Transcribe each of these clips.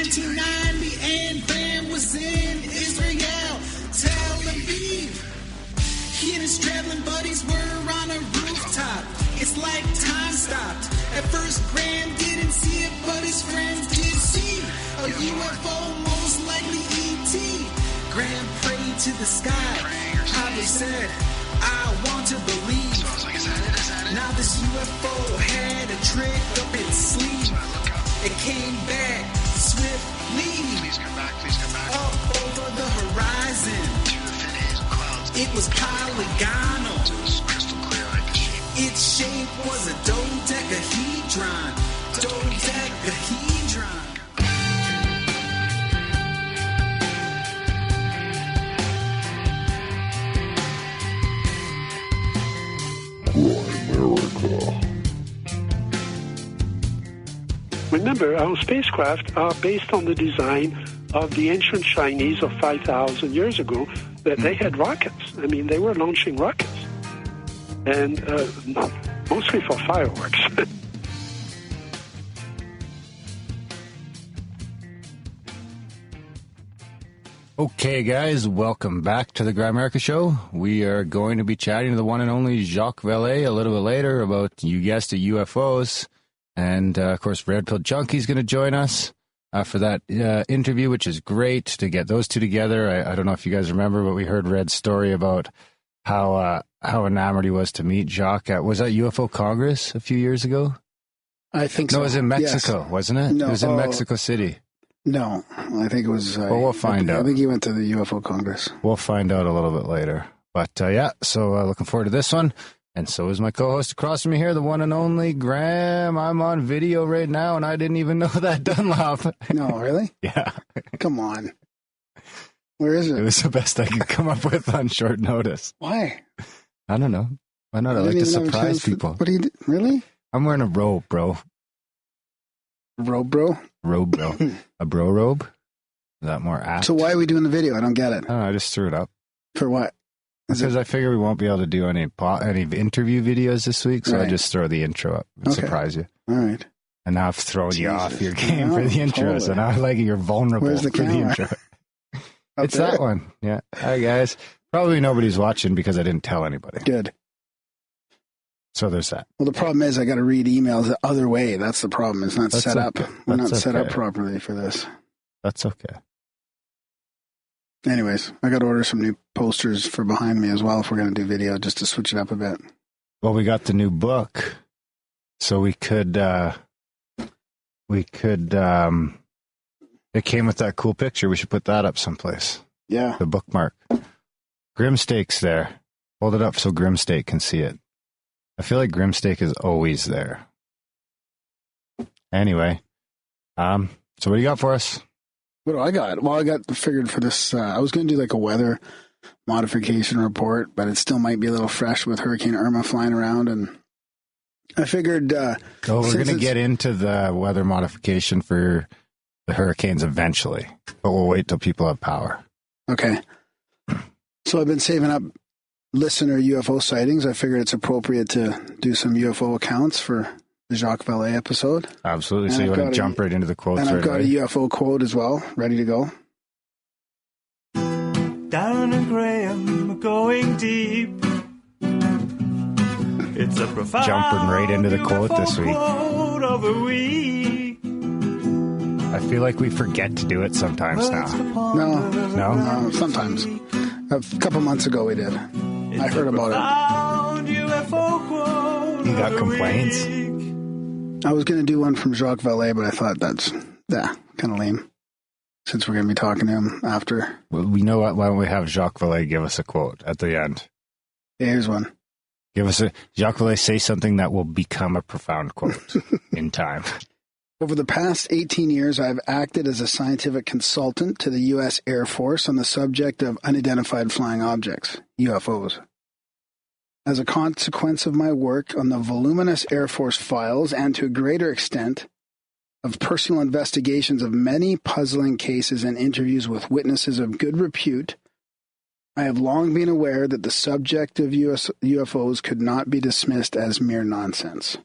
1990 and Graham was in Israel, Tel Aviv. He and his traveling buddies were on a rooftop. It's like time stopped. At first Graham didn't see it, but his friends did see a UFO, most likely E.T. Graham prayed to the sky, probably said, I want to believe. Now this UFO had a trick up its sleeve. It came back swiftly. Please come back. Up over the horizon. Through the thin haze of clouds. It was polygonal. It was crystal clear like the shape. Its shape was a dodecahedron. Remember, our spacecraft are based on the design of the ancient Chinese of 5,000 years ago, that they had rockets. I mean, they were launching rockets, and mostly for fireworks. Okay, guys, welcome back to the Grimerica Show. We are going to be chatting to the one and only Jacques Vallee a little bit later about, you guessed it, UFOs. And, of course, Red Pill Junkie's going to join us for that interview, which is great to get those two together. I don't know if you guys remember, but we heard Red's story about how enamored he was to meet Jacques at, was that UFO Congress a few years ago? I think so. No, it was in Mexico, yes. Wasn't it? No, it was in Mexico City. No, I think it was... well, we'll find out. I think he went to the UFO Congress. We'll find out a little bit later. But, yeah, so looking forward to this one. And so is my co-host across from me here, the one and only Graham. I'm on video right now, and I didn't even know that, Dunlop. No, really? Yeah. Come on. Where is it? It was the best I could come up with on short notice. Why? I don't know. Why not? I like to surprise people. What do you do? Really? I'm wearing a robe, bro. Robe, bro? Robe, bro. A bro robe? Is that more apt? So why are we doing the video? I don't get it. I don't know, I just threw it up. For what? Because I figure we won't be able to do any interview videos this week, so right. I just throw the intro up and surprise you. All right. And now I've thrown you off your game for the intro, totally. So now I like you're vulnerable Where's the for the intro. It's there? That one. Yeah. Hi, guys. Probably nobody's watching because I didn't tell anybody. Good. So there's that. Well, the problem is I got to read emails the other way. That's the problem. It's not set up. We're not set up properly for this. That's okay. Anyways, I got to order some new posters for behind me as well if we're going to do video, just to switch it up a bit. Well, we got the new book, so we could, it came with that cool picture. We should put that up someplace. Yeah. The bookmark. Grimsteak's there. Hold it up so Grimsteak can see it. I feel like Grimsteak is always there. Anyway, so what do you got for us? What do I got? Well, I got figured for this. I was going to do like a weather modification report, but it still might be a little fresh with Hurricane Irma flying around. And I figured. We're going to get into the weather modification for the hurricanes eventually, but we'll wait till people have power. Okay. So I've been saving up listener UFO sightings. I figured it's appropriate to do some UFO accounts for the Jacques Vallee episode. Absolutely. So you want to jump right into the quotes and I've right got away? a UFO quote as well, ready to go. Dan and Graham are going deep. It's a profound jumping right into the quote this week. Quote of the week. I feel like we forget to do it sometimes now. No, sometimes. A couple months ago we did. I heard about it. You got complaints? I was going to do one from Jacques Vallee, but I thought that's kind of lame, since we're going to be talking to him after. Well, we know what. Why don't we have Jacques Vallee give us a quote at the end? Yeah, here's one. Jacques Vallee say something that will become a profound quote in time. Over the past 18 years, I've acted as a scientific consultant to the U.S. Air Force on the subject of unidentified flying objects, UFOs. As a consequence of my work on the voluminous Air Force files and to a greater extent of personal investigations of many puzzling cases and interviews with witnesses of good repute, I have long been aware that the subject of UFOs could not be dismissed as mere nonsense.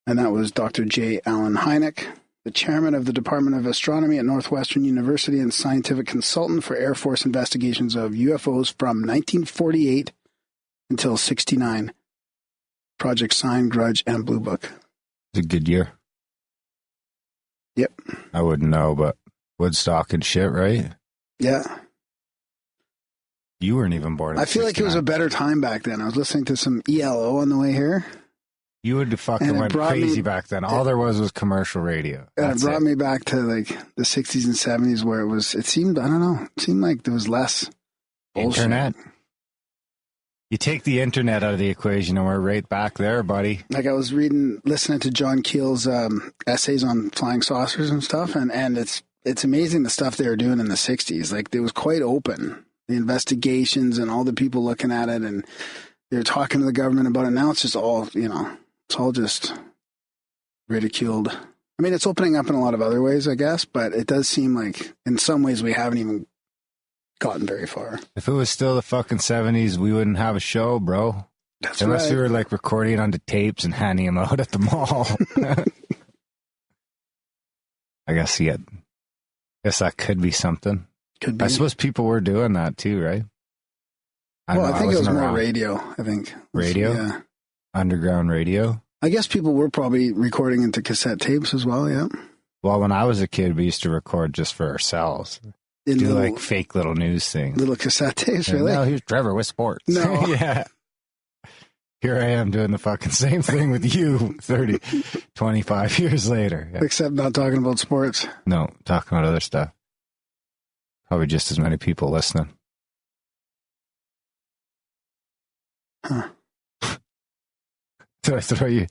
And that was Dr. J. Allen Hynek, the chairman of the Department of Astronomy at Northwestern University and scientific consultant for Air Force investigations of UFOs from 1948 until 1969. Project Sign, Grudge, and Blue Book. It's a good year. Yep. I wouldn't know, but Woodstock and shit, right? Yeah. You weren't even born in I feel like it was a better time back then. I was listening to some ELO on the way here. You would have fucking went crazy back then. All there was commercial radio. And it brought me back to like the 60s and 70s where it seemed, I don't know, it seemed like there was less bullshit. Internet. You take the internet out of the equation and we're right back there, buddy. Like I was listening to John Keel's essays on flying saucers and stuff, and it's amazing the stuff they were doing in the 60s. Like it was quite open, the investigations and all the people looking at it, and they were talking to the government about it. Now it's just all, it's all just ridiculed. I mean, it's opening up in a lot of other ways, I guess, but it does seem like in some ways we haven't even gotten very far. If it was still the fucking 70s, we wouldn't have a show, bro. That's Unless right. we were like recording onto tapes and handing them out at the mall. I guess that could be something. Could be. I suppose people were doing that too, right? I think it was more around. radio, I think. Radio? Yeah. Underground radio? I guess people were probably recording into cassette tapes as well, yeah. Well, when I was a kid, we used to record just for ourselves. In Do little, like fake little news things. little cassette tapes, And really? now here's Trevor with sports. No. Yeah. Here I am doing the fucking same thing with you 25 years later. Yeah. Except not talking about sports. No, talking about other stuff. Probably just as many people listening. Huh. Did I throw you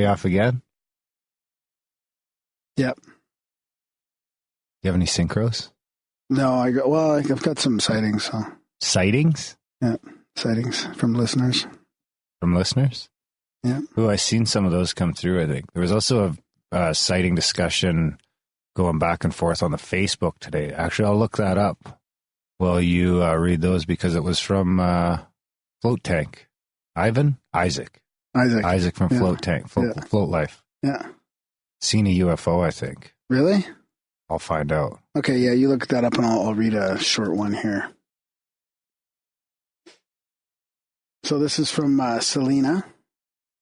off again? Yep. Do you have any synchros? No, I've got some sightings, so. Sightings? Yeah, sightings from listeners. From listeners? Yeah. Ooh, I've seen some of those come through, I think. There was also a sighting discussion going back and forth on the Facebook today. Actually, I'll look that up while you read those because it was from Float Tank. Isaac from Float Tank, Float Life. Yeah. Seen a UFO, I think. Really? I'll find out. Okay, yeah, you look that up and I'll read a short one here. So this is from Selena.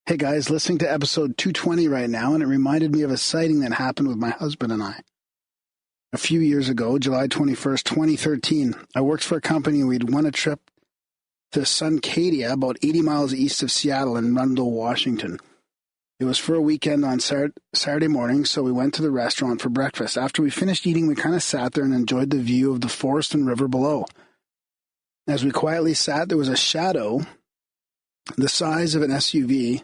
Hey guys, listening to episode 220 right now, and it reminded me of a sighting that happened with my husband and I. A few years ago, July 21st, 2013, I worked for a company and we'd won a trip to Suncadia, about 80 miles east of Seattle in Rundle, Washington. It was for a weekend on Saturday morning, so we went to the restaurant for breakfast. After we finished eating, we kind of sat there and enjoyed the view of the forest and river below. As we quietly sat, there was a shadow the size of an SUV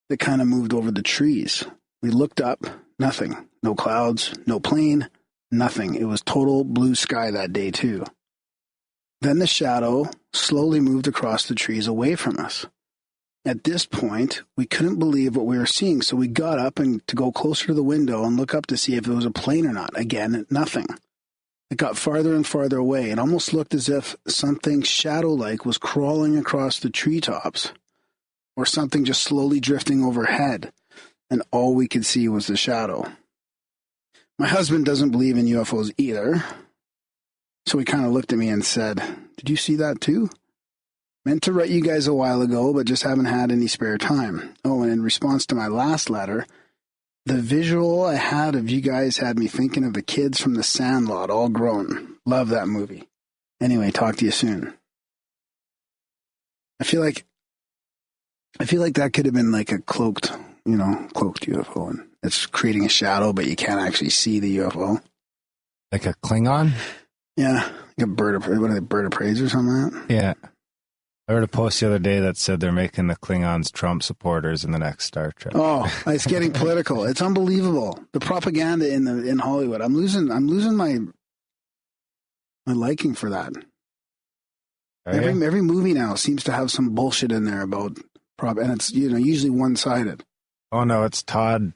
that kind of moved over the trees. We looked up, nothing. No clouds, no plane, nothing. It was total blue sky that day, too. Then the shadow slowly moved across the trees away from us. At this point, we couldn't believe what we were seeing, so we got up and to go closer to the window and look up to see if it was a plane or not. Again, nothing. It got farther and farther away. It almost looked as if something shadow-like was crawling across the treetops, or something just slowly drifting overhead, and all we could see was the shadow. My husband doesn't believe in UFOs either, so he kind of looked at me and said, "Did you see that too? Meant to write you guys a while ago, but just haven't had any spare time." Oh, and in response to my last letter, the visual I had of you guys had me thinking of the kids from The Sandlot, all grown. Love that movie. Anyway, talk to you soon. I feel like that could have been like a cloaked UFO, and it's creating a shadow, but you can't actually see the UFO. Like a Klingon? Yeah, like a bird of prey or something like that. Yeah. I heard a post the other day that said they're making the Klingons Trump supporters in the next Star Trek. Oh, it's getting political. It's unbelievable. The propaganda in Hollywood. I'm losing my liking for that. Every movie now seems to have some bullshit in there about and it's usually one-sided. Oh no, it's Todd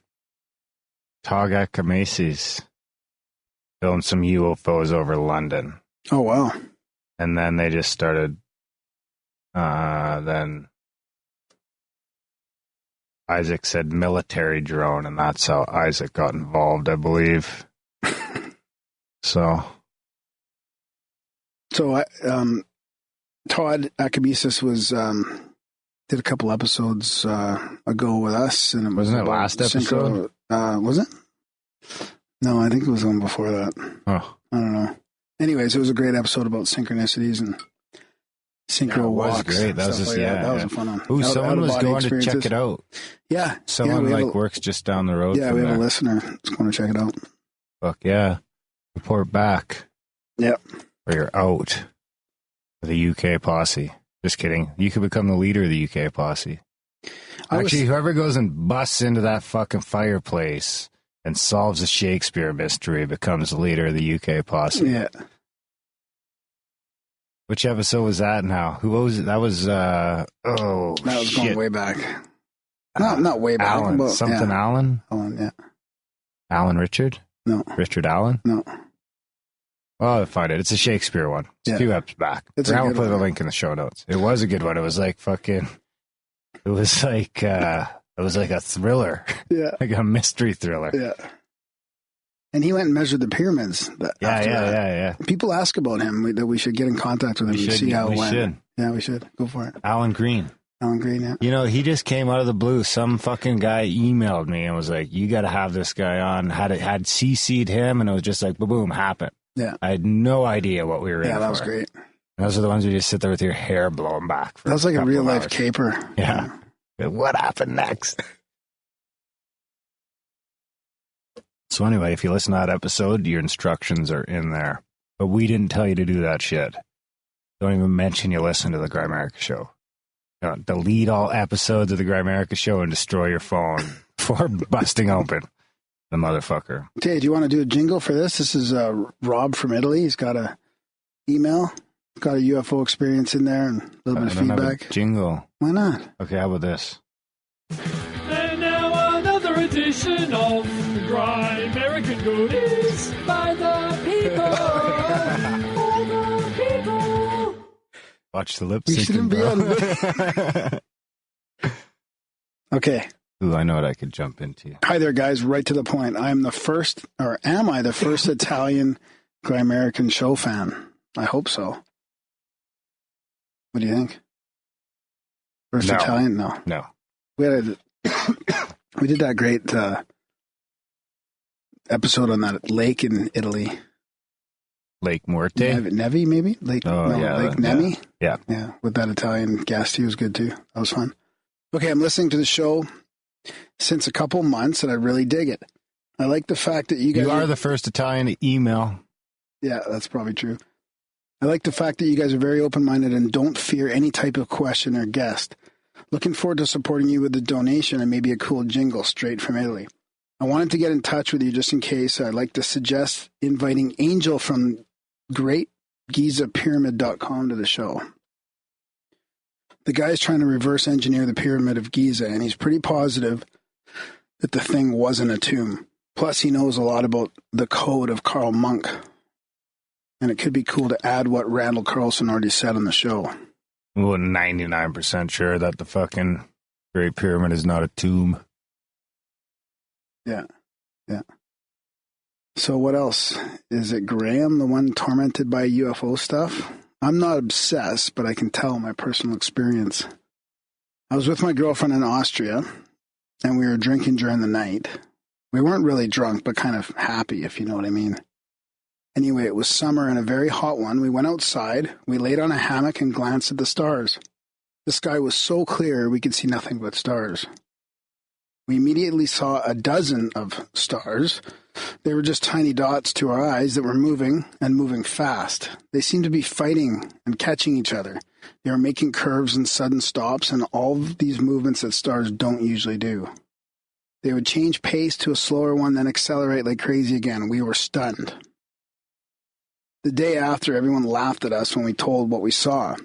Macy's filmed some UFOs over London. Oh wow. And then they just started then Isaac said military drone, and that's how Isaac got involved, I believe. So Todd Akabesis was did a couple episodes ago with us, and wasn't it last episode? Was it? No, I think it was one before that. Oh, I don't know. Anyways, it was a great episode about synchronicities and synchro walks. Was great. That was just that was a fun one. Ooh, someone was going to check it out. Yeah, someone works just down the road. Yeah, we have a listener that's going to check it out. Fuck yeah! Report back. Yep. Or you're out of the UK posse. Just kidding. You could become the leader of the UK posse. Actually, whoever goes and busts into that fucking fireplace and solves a Shakespeare mystery becomes the leader of the UK posse. Yeah. Which episode was that now? Who was it? That was, that was going way back. Not way back. Alan. Alan? Alan, yeah. Alan Richard? No. Richard Allen? No. Oh, I'll find it. It's a Shakespeare one. It's a few eps back. I'll put the link in the show notes. It was a good one. It was like it was like a thriller. Yeah. Like a mystery thriller. Yeah. And he went and measured the pyramids. Yeah. People ask about him, that we should get in contact with him and see how it went. Should. Yeah, we should. Go for it. Alan Green, yeah. You know, he just came out of the blue. Some fucking guy emailed me and was like, you got to have this guy on. Had CC'd him, and it was just like, boom, happened. Yeah. I had no idea what we were in for. Yeah, that was great. And those are the ones where you just sit there with your hair blowing back. That was like a real life caper. Yeah. What happened next? So anyway, if you listen to that episode, your instructions are in there. But we didn't tell you to do that shit. Don't even mention you listen to the Grimerica Show. Delete all episodes of the Grimerica Show and destroy your phone before busting open the motherfucker. Okay, do you want to do a jingle for this? This is Rob from Italy. He's got a email. Got a UFO experience in there and a little bit of feedback. Have a jingle. Why not? Okay, how about this? And now another edition of the Grimerica Goodies by the people. For the people. Watch the lips. You shouldn't be on. Okay. Ooh, I know what I could jump into. Hi there, guys. Right to the point. Am I the first Italian Grimerican show fan? I hope so. What do you think? First Italian? No. We did that great episode on that lake in Italy. Lake Muerte? Nevi, maybe? Lake Nemi? Yeah. Yeah, with that Italian guest. He was good too. That was fun. Okay, I'm listening to the show since a couple months, and I really dig it. I like the fact that you guys... You are the first Italian to email. Yeah, that's probably true. I like the fact that you guys are very open-minded and don't fear any type of question or guest. Looking forward to supporting you with a donation and maybe a cool jingle straight from Italy. I wanted to get in touch with you just in case. I'd like to suggest inviting Angel from GreatGizaPyramid.com to the show. The guy's trying to reverse engineer the Pyramid of Giza, and he's pretty positive that the thing wasn't a tomb. Plus, he knows a lot about the code of Karl Monk. And it could be cool to add what Randall Carlson already said on the show. Well, 99% sure that the fucking Great Pyramid is not a tomb. Yeah. So what else? Is it Graham, the one tormented by UFO stuff? I'm not obsessed, but I can tell my personal experience. I was with my girlfriend in Austria, and we were drinking during the night. We weren't really drunk, but kind of happy, if you know what I mean. Anyway, it was summer and a very hot one. We went outside, we laid on a hammock and glanced at the stars. The sky was so clear we could see nothing but stars. We immediately saw a dozen of stars. They were just tiny dots to our eyes that were moving and moving fast. They seemed to be fighting and catching each other. They were making curves and sudden stops and all of these movements that stars don't usually do. They would change pace to a slower one, then accelerate like crazy again. We were stunned. The day after, everyone laughed at us when we told what we saw.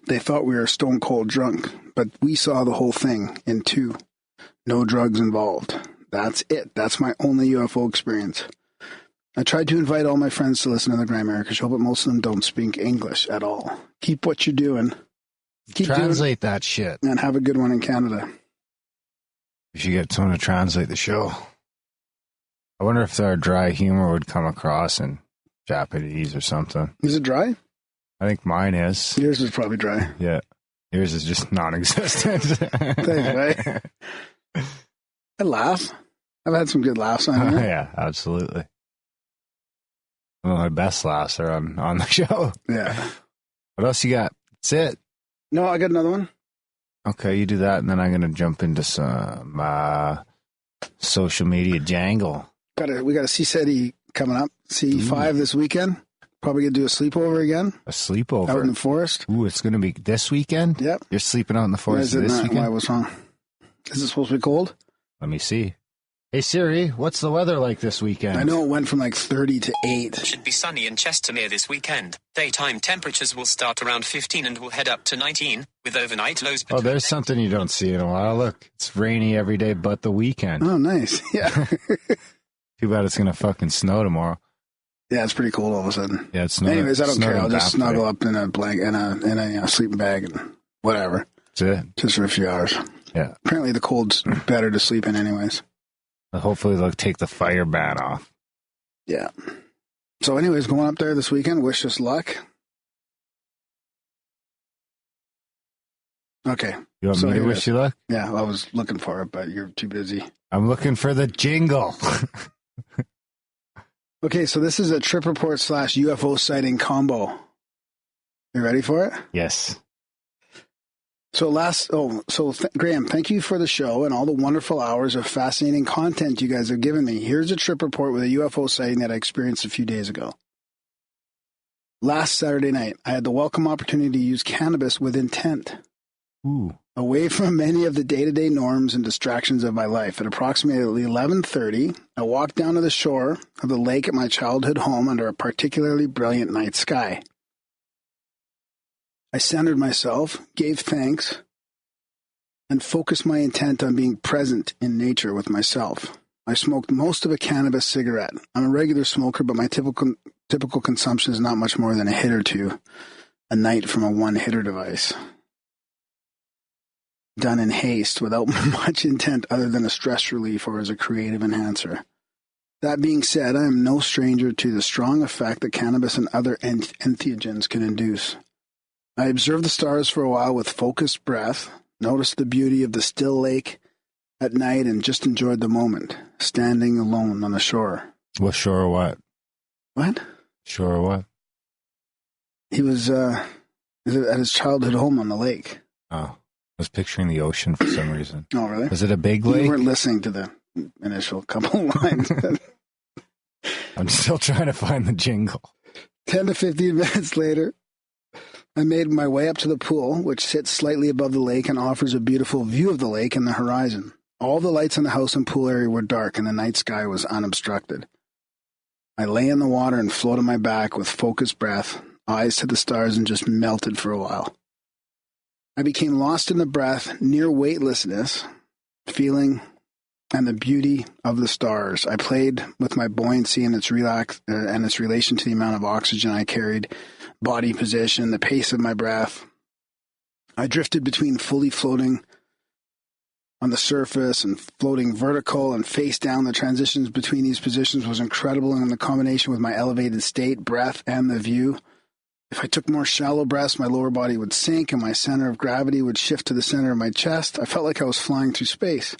They thought we were stone cold drunk, but we saw the whole thing in 2. No drugs involved. That's it. That's my only UFO experience. I tried to invite all my friends to listen to the Grimerica Show, but most of them don't speak English at all. Keep what you're doing. Translate that shit. And have a good one in Canada. We should get someone to translate the show. I wonder if our dry humor would come across in Japanese or something. Is it dry? I think mine is. Yours is probably dry. Yeah. Yours is just non-existent. Thanks, right? I laugh. I've had some good laughs on here. Yeah, absolutely. One of my best laughs are on the show. Yeah. What else you got? That's it. No, I got another one. Okay, you do that, and then I'm going to jump into some social media jangle. We got a C-SETI coming up. C5 this weekend. Probably going to do a sleepover again. A sleepover? Out in the forest. Ooh, it's going to be this weekend? Yep. You're sleeping out in the forest this weekend? Why, what's wrong? Is it supposed to be cold? Let me see. Hey Siri, what's the weather like this weekend? I know it went from like 30 to 8. It should be sunny in Chestermere this weekend. Daytime temperatures will start around 15 and will head up to 19, with overnight lows between... Oh, there's something you don't see in a while. Look, it's rainy every day but the weekend. Oh, nice. Yeah. Too bad it's going to fucking snow tomorrow. Yeah, it's pretty cold all of a sudden. Yeah, it's snowing. Anyways, I don't care. I'll just snuggle up up in a blanket, in a sleeping bag and whatever. That's it. Just for a few hours. Yeah. Apparently the cold's better to sleep in anyways. Hopefully they'll take the fire ban off. Yeah. So anyways, going up there this weekend, wish us luck. Okay. You want me to wish you luck? Yeah, I was looking for it, but you're too busy. I'm looking for the jingle. Okay, so this is a trip report / UFO sighting combo. You ready for it? Yes. So Graham, thank you for the show and all the wonderful hours of fascinating content you guys have given me. Here's a trip report with a UFO sighting that I experienced a few days ago. Last Saturday night, I had the welcome opportunity to use cannabis with intent. Ooh. Away from many of the day-to-day norms and distractions of my life. At approximately 11:30, I walked down to the shore of the lake at my childhood home under a particularly brilliant night sky. I centered myself, gave thanks, and focused my intent on being present in nature with myself. I smoked most of a cannabis cigarette. I'm a regular smoker, but my typical consumption is not much more than a hit or two a night from a one-hitter device. Done in haste without much intent other than a stress relief or as a creative enhancer. That being said, I am no stranger to the strong effect that cannabis and other entheogens can induce. I observed the stars for a while with focused breath, noticed the beauty of the still lake at night, and just enjoyed the moment, standing alone on the shore. What shore or what? What? Shore or what? He was at his childhood home on the lake. Oh, I was picturing the ocean for some reason. Oh, really? Was it a big lake? You weren't listening to the initial couple lines. I'm still trying to find the jingle. 10 to 15 minutes later, I made my way up to the pool, which sits slightly above the lake and offers a beautiful view of the lake and the horizon. All the lights in the house and pool area were dark, and the night sky was unobstructed. I lay in the water and floated my back with focused breath, eyes to the stars, and just melted for a while. I became lost in the breath, near weightlessness, feeling and the beauty of the stars. I played with my buoyancy and its relation to the amount of oxygen I carried, body position, the pace of my breath. I drifted between fully floating on the surface and floating vertical and face down. The transitions between these positions was incredible, and the combination with my elevated state, breath, and the view. If I took more shallow breaths, my lower body would sink and my center of gravity would shift to the center of my chest. I felt like I was flying through space.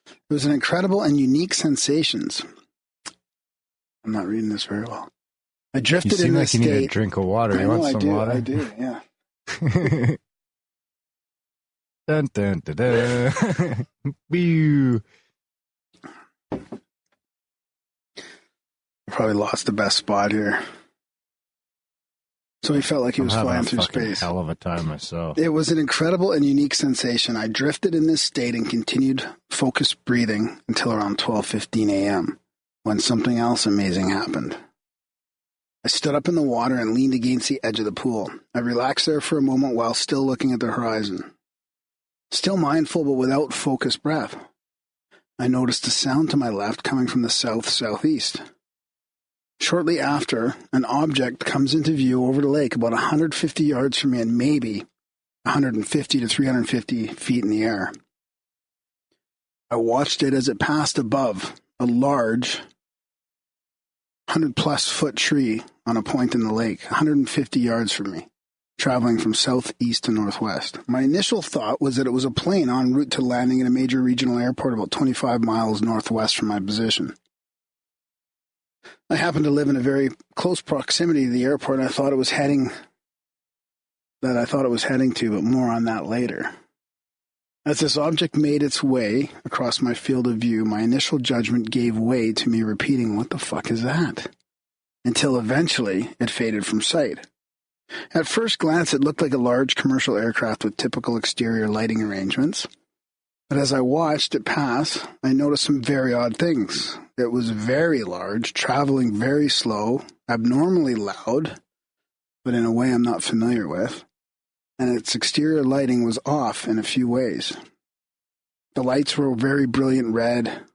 It was an incredible and unique sensations. I'm not reading this very well. I drifted in this state. You need a drink of water. You want some water? I do, yeah. Dun, dun, dun, dun. Probably lost the best spot here. So he felt like he was flying through space. Hell of a time myself. It was an incredible and unique sensation. I drifted in this state and continued focused breathing until around 12:15 a.m. when something else amazing happened. I stood up in the water and leaned against the edge of the pool. I relaxed there for a moment while still looking at the horizon. Still mindful, but without focused breath. I noticed a sound to my left coming from the south-southeast. Shortly after, an object comes into view over the lake about 150 yards from me and maybe 150 to 350 feet in the air. I watched it as it passed above a large 100-plus foot tree on a point in the lake, 150 yards from me, traveling from southeast to northwest. My initial thought was that it was a plane en route to landing at a major regional airport about 25 miles northwest from my position. I happened to live in a very close proximity to the airport, and I thought it was heading to, but more on that later. As this object made its way across my field of view, my initial judgment gave way to me repeating, "What the fuck is that?" Until eventually it faded from sight. At first glance, it looked like a large commercial aircraft with typical exterior lighting arrangements. But as I watched it pass, I noticed some very odd things. It was very large, traveling very slow, abnormally loud, but in a way I'm not familiar with. And its exterior lighting was off in a few ways. The lights were very brilliant red,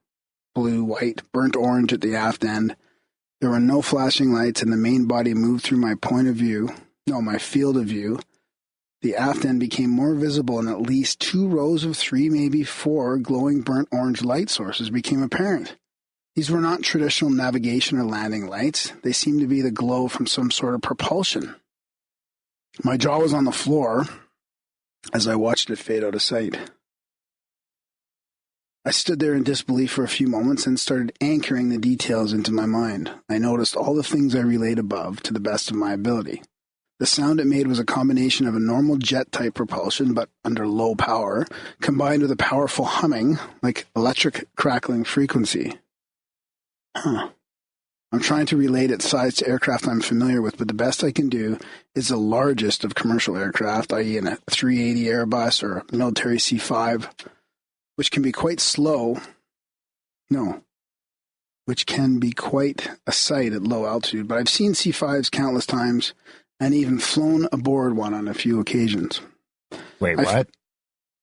blue, white, burnt orange at the aft end. There were no flashing lights, and the main body moved through my field of view. The aft end became more visible, and at least 2 rows of 3, maybe 4 glowing burnt orange light sources became apparent. These were not traditional navigation or landing lights. They seemed to be the glow from some sort of propulsion. My jaw was on the floor as I watched it fade out of sight. I stood there in disbelief for a few moments and started anchoring the details into my mind. I noticed all the things I relayed above to the best of my ability. The sound it made was a combination of a normal jet-type propulsion, but under low power, combined with a powerful humming, like electric crackling frequency. I'm trying to relate its size to aircraft I'm familiar with, but the best I can do is the largest of commercial aircraft, i.e. a 380 Airbus or a military C-5, which can be quite a sight at low altitude. But I've seen C-5s countless times and even flown aboard one on a few occasions. Wait, what?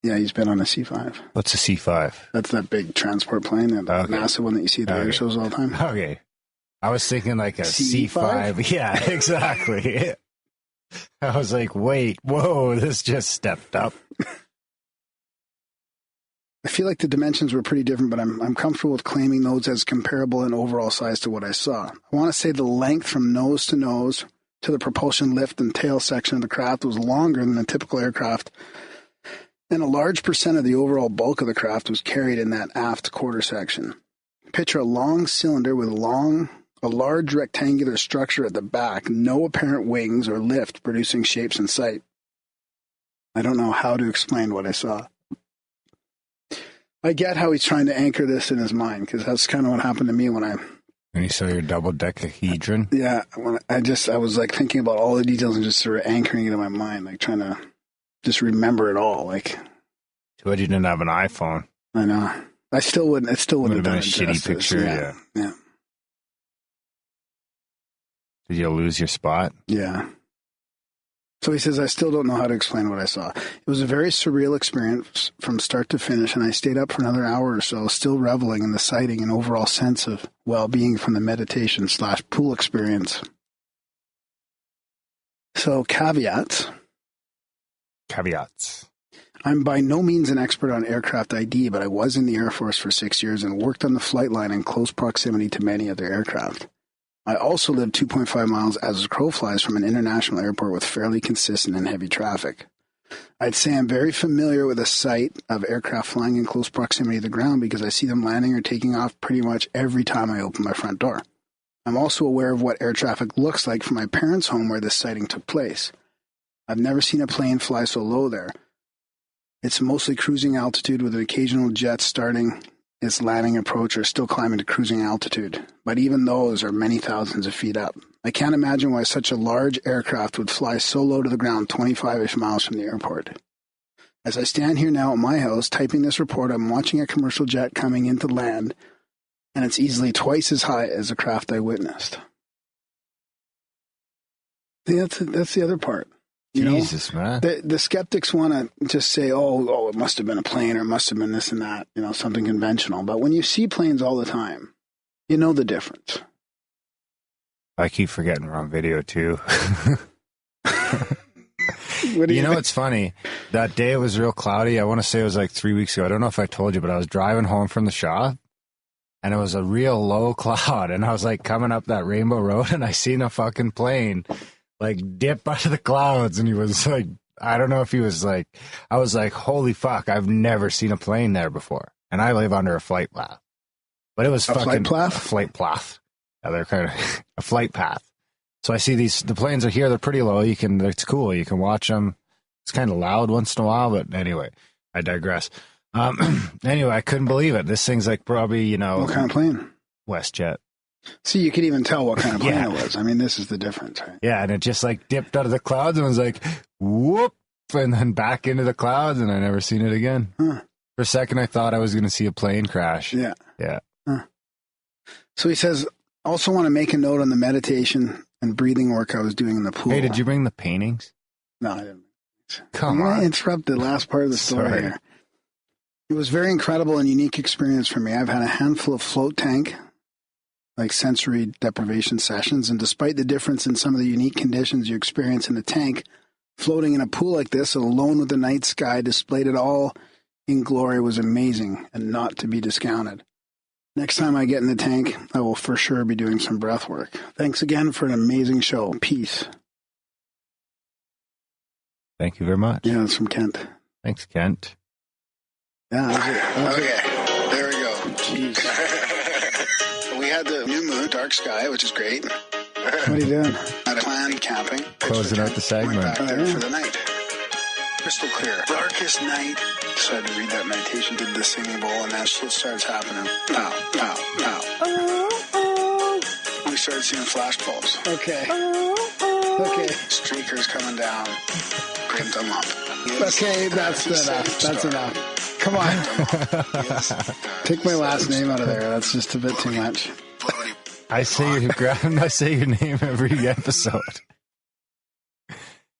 Yeah, he's been on a C-5. What's a C-5? That's that big transport plane, that massive one that you see at the air shows all the time. Okay. I was thinking like a C5. Yeah, exactly. I was like, wait, whoa, this just stepped up. I feel like the dimensions were pretty different, but I'm comfortable with claiming those as comparable in overall size to what I saw. I want to say the length from nose to the propulsion lift and tail section of the craft was longer than a typical aircraft, and a large percent of the overall bulk of the craft was carried in that aft quarter section. Picture a long cylinder with a large rectangular structure at the back, no apparent wings or lift producing shapes in sight. I don't know how to explain what I saw. I get how he's trying to anchor this in his mind, because that's kind of what happened to me when you saw your double decahedron? Yeah, I was like thinking about all the details and just sort of anchoring it in my mind, like trying to just remember it all. Like, too bad you didn't have an iPhone. I know. It still wouldn't have been a shitty picture. Yeah. Did you lose your spot? Yeah. So he says, I still don't know how to explain what I saw. It was a very surreal experience from start to finish, and I stayed up for another hour or so, still reveling in the sighting and overall sense of well-being from the meditation/pool experience. So, caveats. I'm by no means an expert on aircraft ID, but I was in the Air Force for 6 years and worked on the flight line in close proximity to many other aircraft. I also lived 2.5 miles as a crow flies from an international airport with fairly consistent and heavy traffic. I'd say I'm very familiar with the sight of aircraft flying in close proximity to the ground because I see them landing or taking off pretty much every time I open my front door. I'm also aware of what air traffic looks like from my parents' home where this sighting took place. I've never seen a plane fly so low there. It's mostly cruising altitude with an occasional jet starting its landing approach or still climbing to cruising altitude, but even those are many thousands of feet up. I can't imagine why such a large aircraft would fly so low to the ground 25-ish miles from the airport. As I stand here now at my house typing this report, I'm watching a commercial jet coming into land, and it's easily twice as high as the craft I witnessed. That's the other part. Jesus, man. The skeptics want to just say, oh, it must have been a plane or it must have been this and that, something conventional. But when you see planes all the time, you know the difference. I keep forgetting we're on video, too. What do You know think? what's funny? That day it was real cloudy. I want to say it was like 3 weeks ago. I don't know if I told you, but I was driving home from the shop, and it was a real low cloud, and I was like coming up that Rainbow Road, and I seen a fucking plane like dip out of the clouds, and he was like, I don't know if he was like, I was like, holy fuck, I've never seen a plane there before, and I live under a flight path, but it was A fucking flight path? a flight path. Yeah, they're kind of a flight path. So I see the planes are here. They're pretty low. It's cool. You can watch them. It's kind of loud once in a while, but anyway, I digress. Anyway, I couldn't believe it. This thing's like probably, What kind of plane? WestJet. See, you could even tell what kind of plane Yeah. it was. I mean, this is the difference, right? Yeah, and it just like dipped out of the clouds and was like, whoop, and then back into the clouds, and I never seen it again. Huh. For a second, I thought I was going to see a plane crash. Yeah. Yeah. So he says, also want to make a note on the meditation and breathing work I was doing in the pool. Hey, did you bring the paintings? No, I didn't. Come I'm going on. to interrupt the last part of the story Sorry. here. It was a very incredible and unique experience for me. I've had a handful of float tank, like sensory deprivation sessions, and despite the difference in some of the unique conditions you experience in the tank, floating in a pool like this, alone with the night sky displayed it all in glory, was amazing and not to be discounted. Next time I get in the tank, I will for sure be doing some breath work. Thanks again for an amazing show. Peace. Thank you very much. Yeah, that's from Kent. Thanks, Kent. Yeah, okay, there we go. Jeez. We had the new moon, dark sky, which is great. What are you doing? Had a planned camping. Closing out the segment. Went back there for the night. Crystal clear. Darkest night. Decided to read that meditation, did the singing bowl, and that shit starts happening. Pow, pow, pow. We started seeing flash bulbs. Okay. Okay. Streakers coming down. Graham Dunlop. Okay, that's enough. That's enough. Come on. Take my last name out of there. That's just a bit too much. I say your name every episode.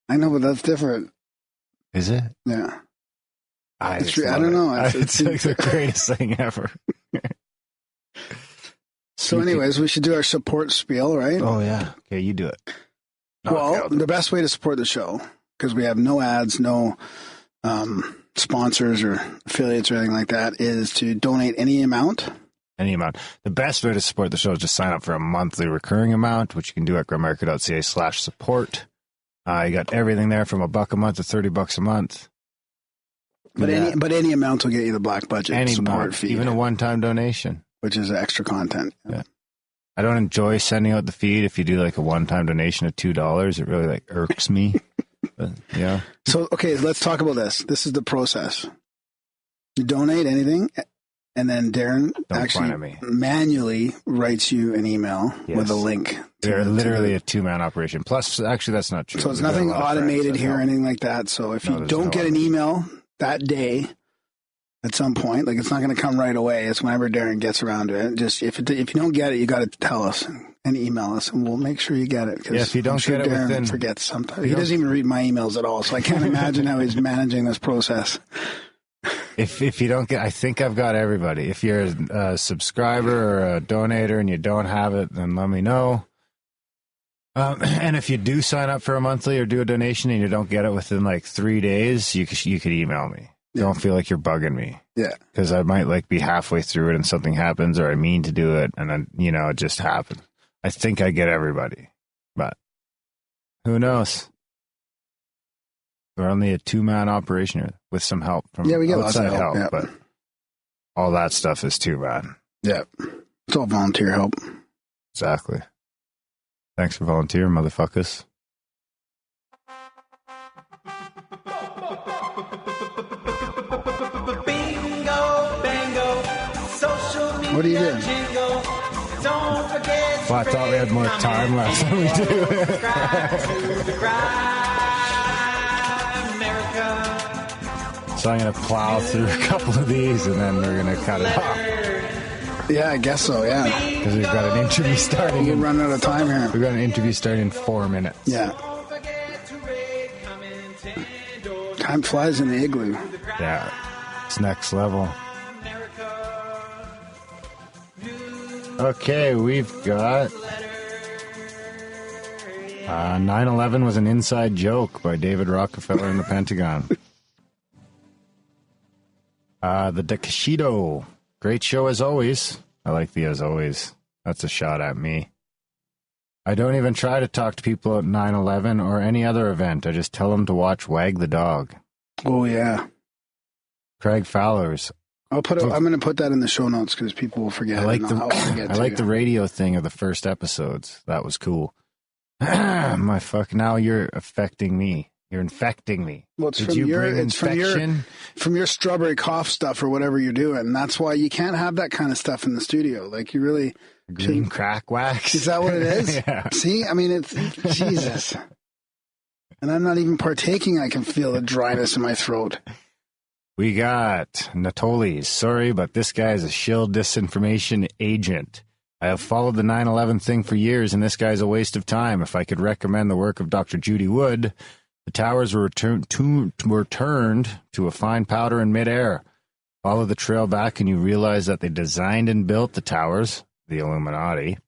I know, but that's different. Is it? Yeah. I It's true. I don't know. It's like the greatest thing ever. So anyways, we should do our support spiel, right? Oh, yeah. Okay, you do it. Well, the best way to support the show, because we have no ads, no sponsors or affiliates or anything like that, is to donate any amount. Any amount. The best way to support the show is just sign up for a monthly recurring amount, which you can do at grimerica.ca/support. You got everything there from $1 a month to $30 a month. But any amount will get you the black budget Any support amount, feed, even a one-time donation. which is extra content. Yeah. I don't enjoy sending out the feed. If you do like a one-time donation of $2, it really like irks me. But, yeah. So, okay, let's talk about this. This is the process. You donate anything, and then Darren actually manually writes you an email with a link. They're literally a two-man operation. Plus, actually, that's not true. So it's nothing automated here or anything like that. So if you don't get an email that day, at some point, like it's not going to come right away. It's whenever Darren gets around to it. Just if you don't get it, you got to tell us and email us, and we'll make sure you get it. Yeah, if you don't get it Darren within, forgets sometimes. He doesn't even read my emails at all, so I can't imagine how he's managing this process. If you don't get, I think I've got everybody. If you're a subscriber or a donator and you don't have it, then let me know. And if you do sign up for a monthly or do a donation and you don't get it within like 3 days, you could email me. Yeah. Don't feel like you're bugging me. Yeah. Because I might like be halfway through it and something happens, or I mean to do it and then, it just happens. I think I get everybody, but who knows? We're only a two-man operation here with some help from we get outside lots of help, yeah. but all that stuff is two-man. Yeah. It's all volunteer help. Exactly. Thanks for volunteering, motherfuckers. What are you doing? Well, I thought we had more time left than we do. So I'm going to plow through a couple of these and then we're going to cut it off. Yeah, I guess so, yeah. Because we've got an interview starting. We're running out of time here. We've got an interview starting in 4 minutes. Yeah. Time flies in the igloo. Yeah. It's next level. Okay, we've got 9/11 was an inside joke by David Rockefeller and the Pentagon. The Decashido. Great show as always. I like the as always. That's a shot at me. I don't even try to talk to people at 9/11 or any other event. I just tell them to watch Wag the Dog. Oh, yeah. Craig Fowler's. I'm going to put that in the show notes because people will forget. I like the radio thing of the first episodes. That was cool. My fuck! Now you're affecting me. You're infecting me. Well, it's from your strawberry cough stuff or whatever you're doing. That's why you can't have that kind of stuff in the studio. Like you really green crack wax. Is that what it is? Yeah. See, I mean, it's Jesus. And I'm not even partaking. I can feel the dryness in my throat. We got Natoli's. Sorry, but this guy is a shill disinformation agent. I have followed the 9/11 thing for years, and this guy's a waste of time. If I could recommend the work of Dr. Judy Wood, the towers were turned to a fine powder in midair. Follow the trail back, and you realize that they designed and built the towers, the Illuminati,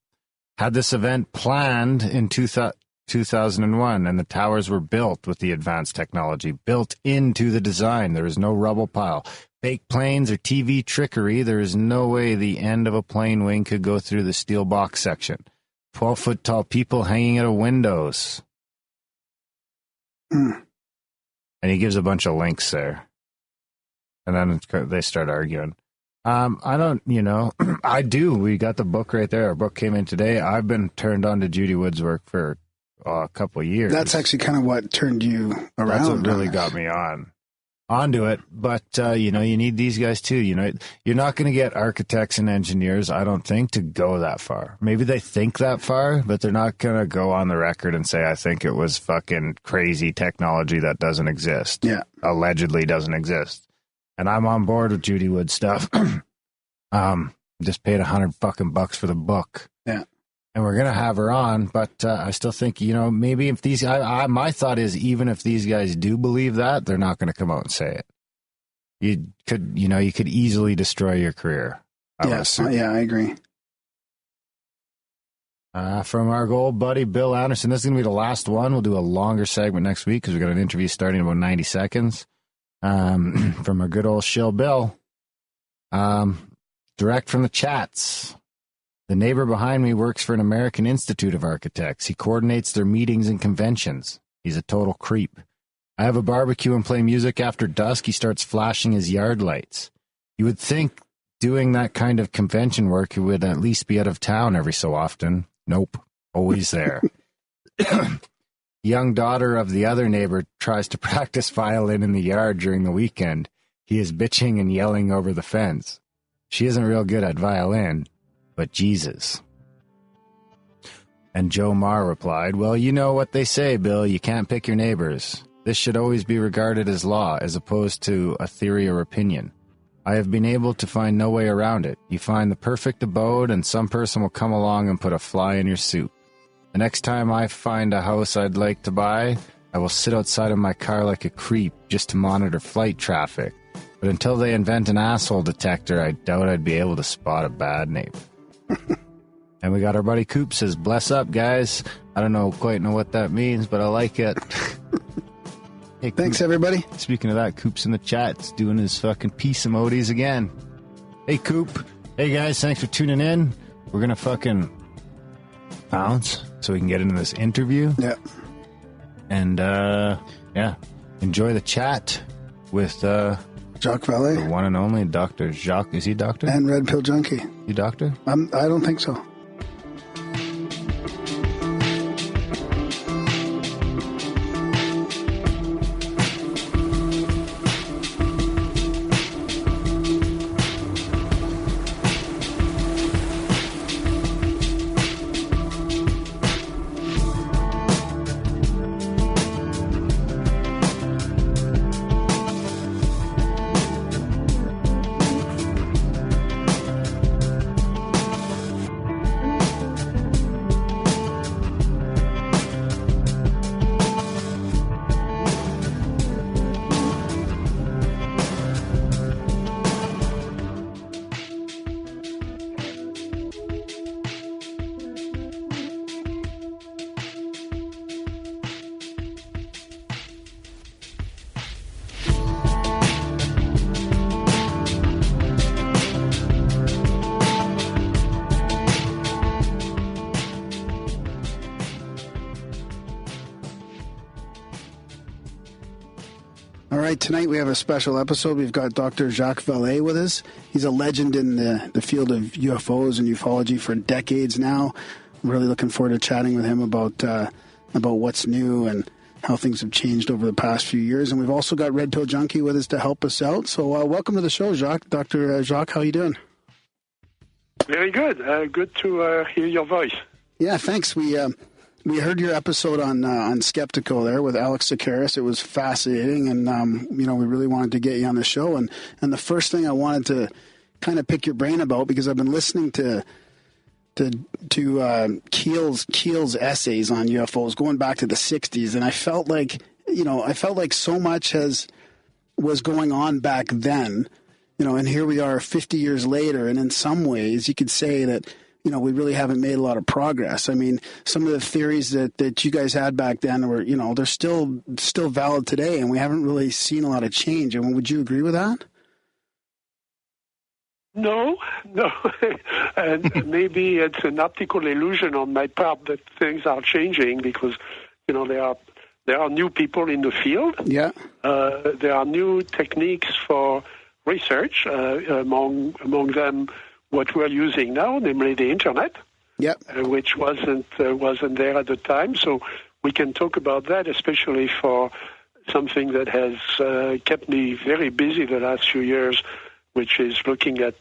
had this event planned in 2001, and the towers were built with the advanced technology built into the design. There is no rubble pile, fake planes, or TV trickery. There is no way the end of a plane wing could go through the steel box section. 12-foot tall people hanging out of windows. And he gives a bunch of links there. And then they start arguing. I don't, I do. We got the book right there. Our book came in today. I've been turned on to Judy Wood's work for a couple of years. That's actually kind of what turned you around. That's what really got me onto it. But, you need these guys too. You're not going to get architects and engineers, I don't think, to go that far. Maybe they think that far, but they're not going to go on the record and say, I think it was fucking crazy technology that doesn't exist. Yeah. Allegedly doesn't exist. And I'm on board with Judy Wood stuff. Just paid $100 fucking bucks for the book. Yeah. And we're going to have her on, but I still think, maybe if these guys, my thought is even if these guys do believe that, they're not going to come out and say it. You could easily destroy your career. Yeah, I agree. From our old buddy, Bill Anderson, this is going to be the last one. We'll do a longer segment next week because we've got an interview starting in about 90 seconds. From our good old shill Bill. Direct from the chats. The neighbor behind me works for an American Institute of Architects. He coordinates their meetings and conventions. He's a total creep. I have a barbecue and play music after dusk. He starts flashing his yard lights. You would think doing that kind of convention work, he would at least be out of town every so often. Nope. Always there. Young daughter of the other neighbor tries to practice violin in the yard during the weekend. He is bitching and yelling over the fence. She isn't real good at violin. But Jesus. And Joe Marr replied, well, you know what they say, Bill, you can't pick your neighbors. This should always be regarded as law, as opposed to a theory or opinion. I have been able to find no way around it. You find the perfect abode, and some person will come along and put a fly in your soup. The next time I find a house I'd like to buy, I will sit outside of my car like a creep just to monitor flight traffic. But until they invent an asshole detector, I doubt I'd be able to spot a bad neighbor. And we got our buddy Coop says, bless up, guys. I don't quite know what that means, but I like it. Hey, thanks, Coop. everybody. Speaking of that, Coop's in the chat doing his fucking peace emojis again. Hey, Coop. Hey, guys, thanks for tuning in. We're going to fucking bounce so we can get into this interview. Yeah. And, enjoy the chat with Jacques Vallee. The one and only Dr. Jacques. Is he a doctor? And Red Pill Junkie. You doctor? I don't think so. All right, tonight we have a special episode. We've got Dr. Jacques Vallee with us. He's a legend in the field of UFOs and ufology for decades now. I'm really looking forward to chatting with him about what's new and how things have changed over the past few years. And we've also got Red Pill Junkie with us to help us out. So welcome to the show, Jacques. Dr. Jacques, how are you doing? Very good. Good to hear your voice. Yeah, thanks. We heard your episode on Skeptical there with Alex Sakaris. It was fascinating, and we really wanted to get you on the show. And the first thing I wanted to kind of pick your brain about, because I've been listening to Keel's essays on UFOs going back to the 60s, and I felt like so much was going on back then, and here we are 50 years later, and in some ways you could say that we really haven't made a lot of progress. I mean, some of the theories that you guys had back then were, they're still valid today, and we haven't really seen a lot of change. I mean, would you agree with that? No, and maybe it's an optical illusion on my part that things are changing because, there are new people in the field. Yeah. There are new techniques for research, among them what we're using now, namely the internet. Yep. Which wasn't there at the time. So we can talk about that, especially for something that has kept me very busy the last few years, which is looking at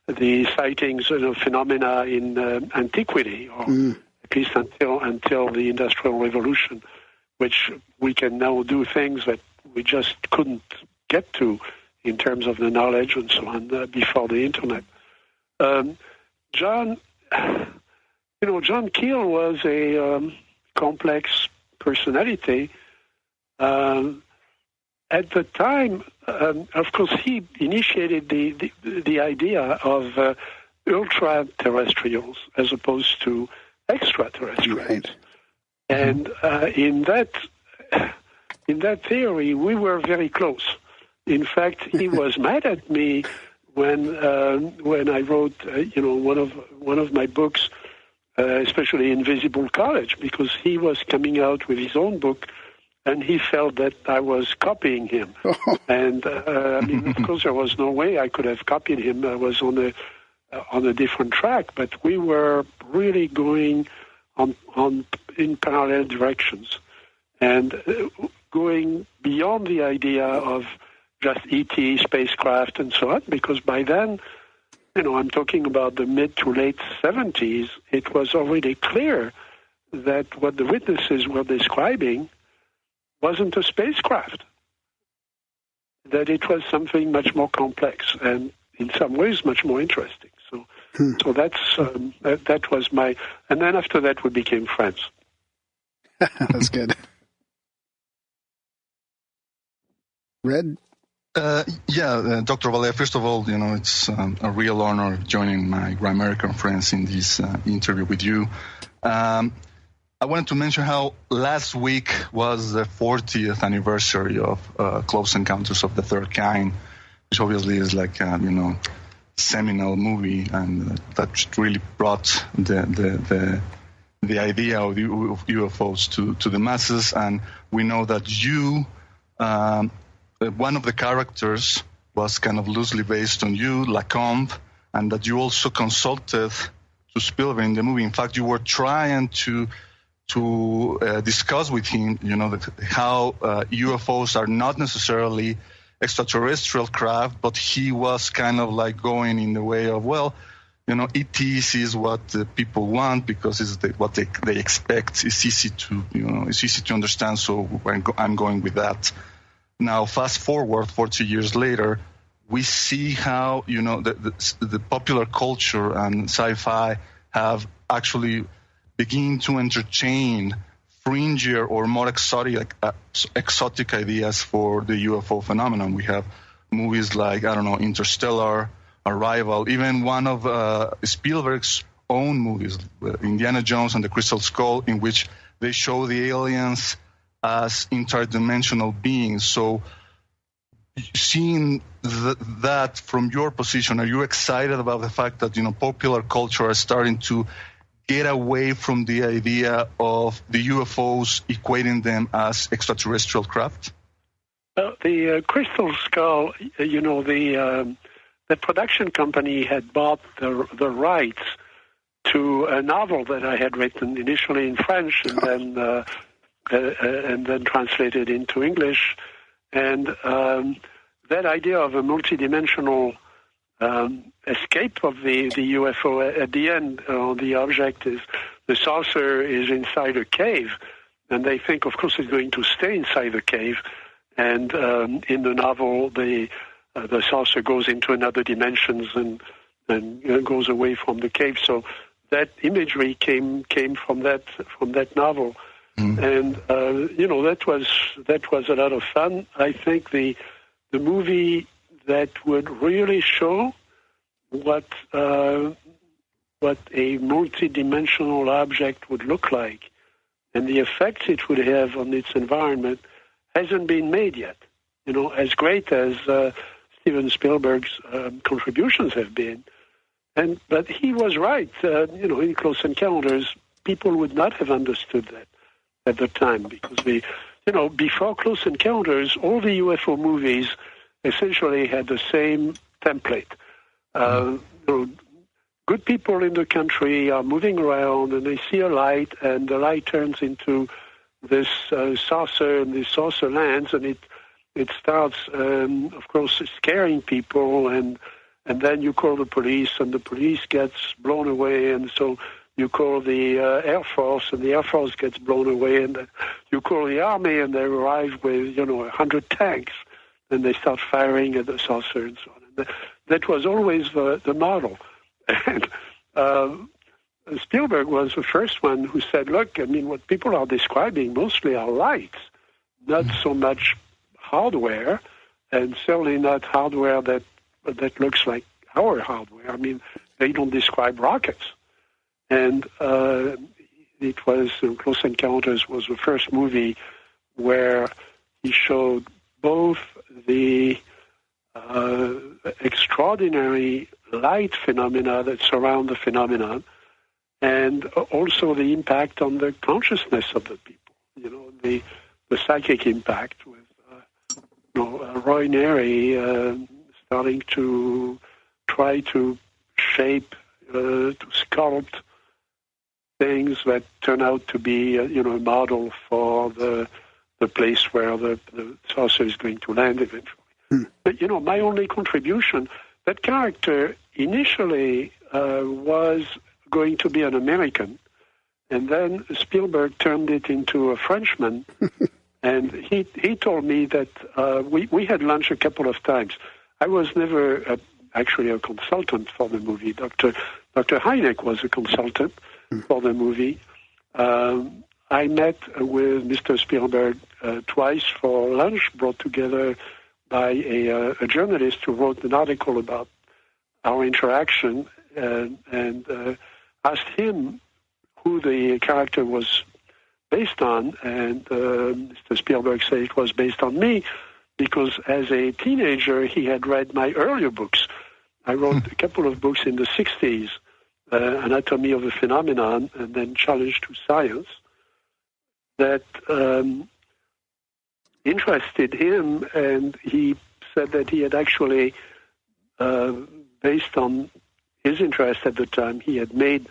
the sightings of phenomena in antiquity, or at least until the Industrial Revolution, which we can now do things that we just couldn't get to in terms of the knowledge and so on before the internet. John Keel was a complex personality. At the time, of course, he initiated the idea of ultra-terrestrials as opposed to extraterrestrials. Right. And in that theory, we were very close. In fact, he was mad at me when I wrote one of my books, especially Invisible College, because he was coming out with his own book. And he felt that I was copying him. And, of course, there was no way I could have copied him. I was on a different track. But we were really going in parallel directions and going beyond the idea of just ET, spacecraft, and so on. Because by then, I'm talking about the mid to late 70s, it was already clear that what the witnesses were describing wasn't a spacecraft, that it was something much more complex and in some ways much more interesting. So that was my, and then after that we became friends. That's good. Red? Dr. Vallee, first of all, it's a real honor joining my Grimerica friends in this interview with you. I wanted to mention how last week was the 40th anniversary of Close Encounters of the Third Kind, which obviously is like a, seminal movie, and that really brought the idea of UFOs to the masses. And we know that you, one of the characters was kind of loosely based on you, Lacombe, and that you also consulted to Spielberg in the movie. In fact, you were trying to discuss with him, how UFOs are not necessarily extraterrestrial craft, but he was kind of like going in the way of, ETs is what the people want because it's what they expect. It's easy to understand, so I'm going with that. Now, fast forward 40 years later, we see how, the popular culture and sci-fi have actually begin to entertain fringier or more exotic ideas for the UFO phenomenon. We have movies like, Interstellar, Arrival, even one of Spielberg's own movies, Indiana Jones and the Crystal Skull, in which they show the aliens as interdimensional beings. So seeing that from your position, are you excited about the fact that, popular culture is starting to get away from the idea of the UFOs equating them as extraterrestrial craft? the Crystal Skull, the production company had bought the rights to a novel that I had written initially in French and then translated into English. And that idea of a multidimensional escape of the UFO, at the end, the object is, the saucer is inside a cave, and they think, of course, it's going to stay inside the cave. And in the novel, the saucer goes into another dimensions and goes away from the cave. So that imagery came from that novel, and that was a lot of fun. I think the movie that would really show what a multidimensional object would look like and the effects it would have on its environment hasn't been made yet. As great as Steven Spielberg's contributions have been. But he was right. In Close Encounters, people would not have understood that at the time because before Close Encounters, all the UFO movies essentially had the same template. Good people in the country are moving around and they see a light, and the light turns into this saucer, and this saucer lands, and it starts, of course, scaring people, and then you call the police, and the police gets blown away, and so you call the Air Force, and the Air Force gets blown away, and you call the Army, and they arrive with 100 tanks, and they start firing at the saucer and so on. And that was always the model. And Spielberg was the first one who said, look, what people are describing mostly are lights, not so much hardware, and certainly not hardware that looks like our hardware. They don't describe rockets. And it was, Close Encounters was the first movie where he showed both the extraordinary light phenomena that surround the phenomenon, and also the impact on the consciousness of the people. The psychic impact with Roy Neary starting to try to shape, to sculpt things that turn out to be a model for the place where the saucer is going to land eventually. But my only contribution, that character initially was going to be an American, and then Spielberg turned it into a Frenchman. And he told me that we had lunch a couple of times. I was never actually a consultant for the movie. Dr. Hynek was a consultant for the movie. I met with Mr. Spielberg twice for lunch, brought together by a journalist who wrote an article about our interaction, and asked him who the character was based on, and Mr. Spielberg said it was based on me, because as a teenager he had read my earlier books. I wrote a couple of books in the 60s, Anatomy of a Phenomenon, and then Challenge to Science, that interested him, and he said that he had actually, based on his interest at the time, he had made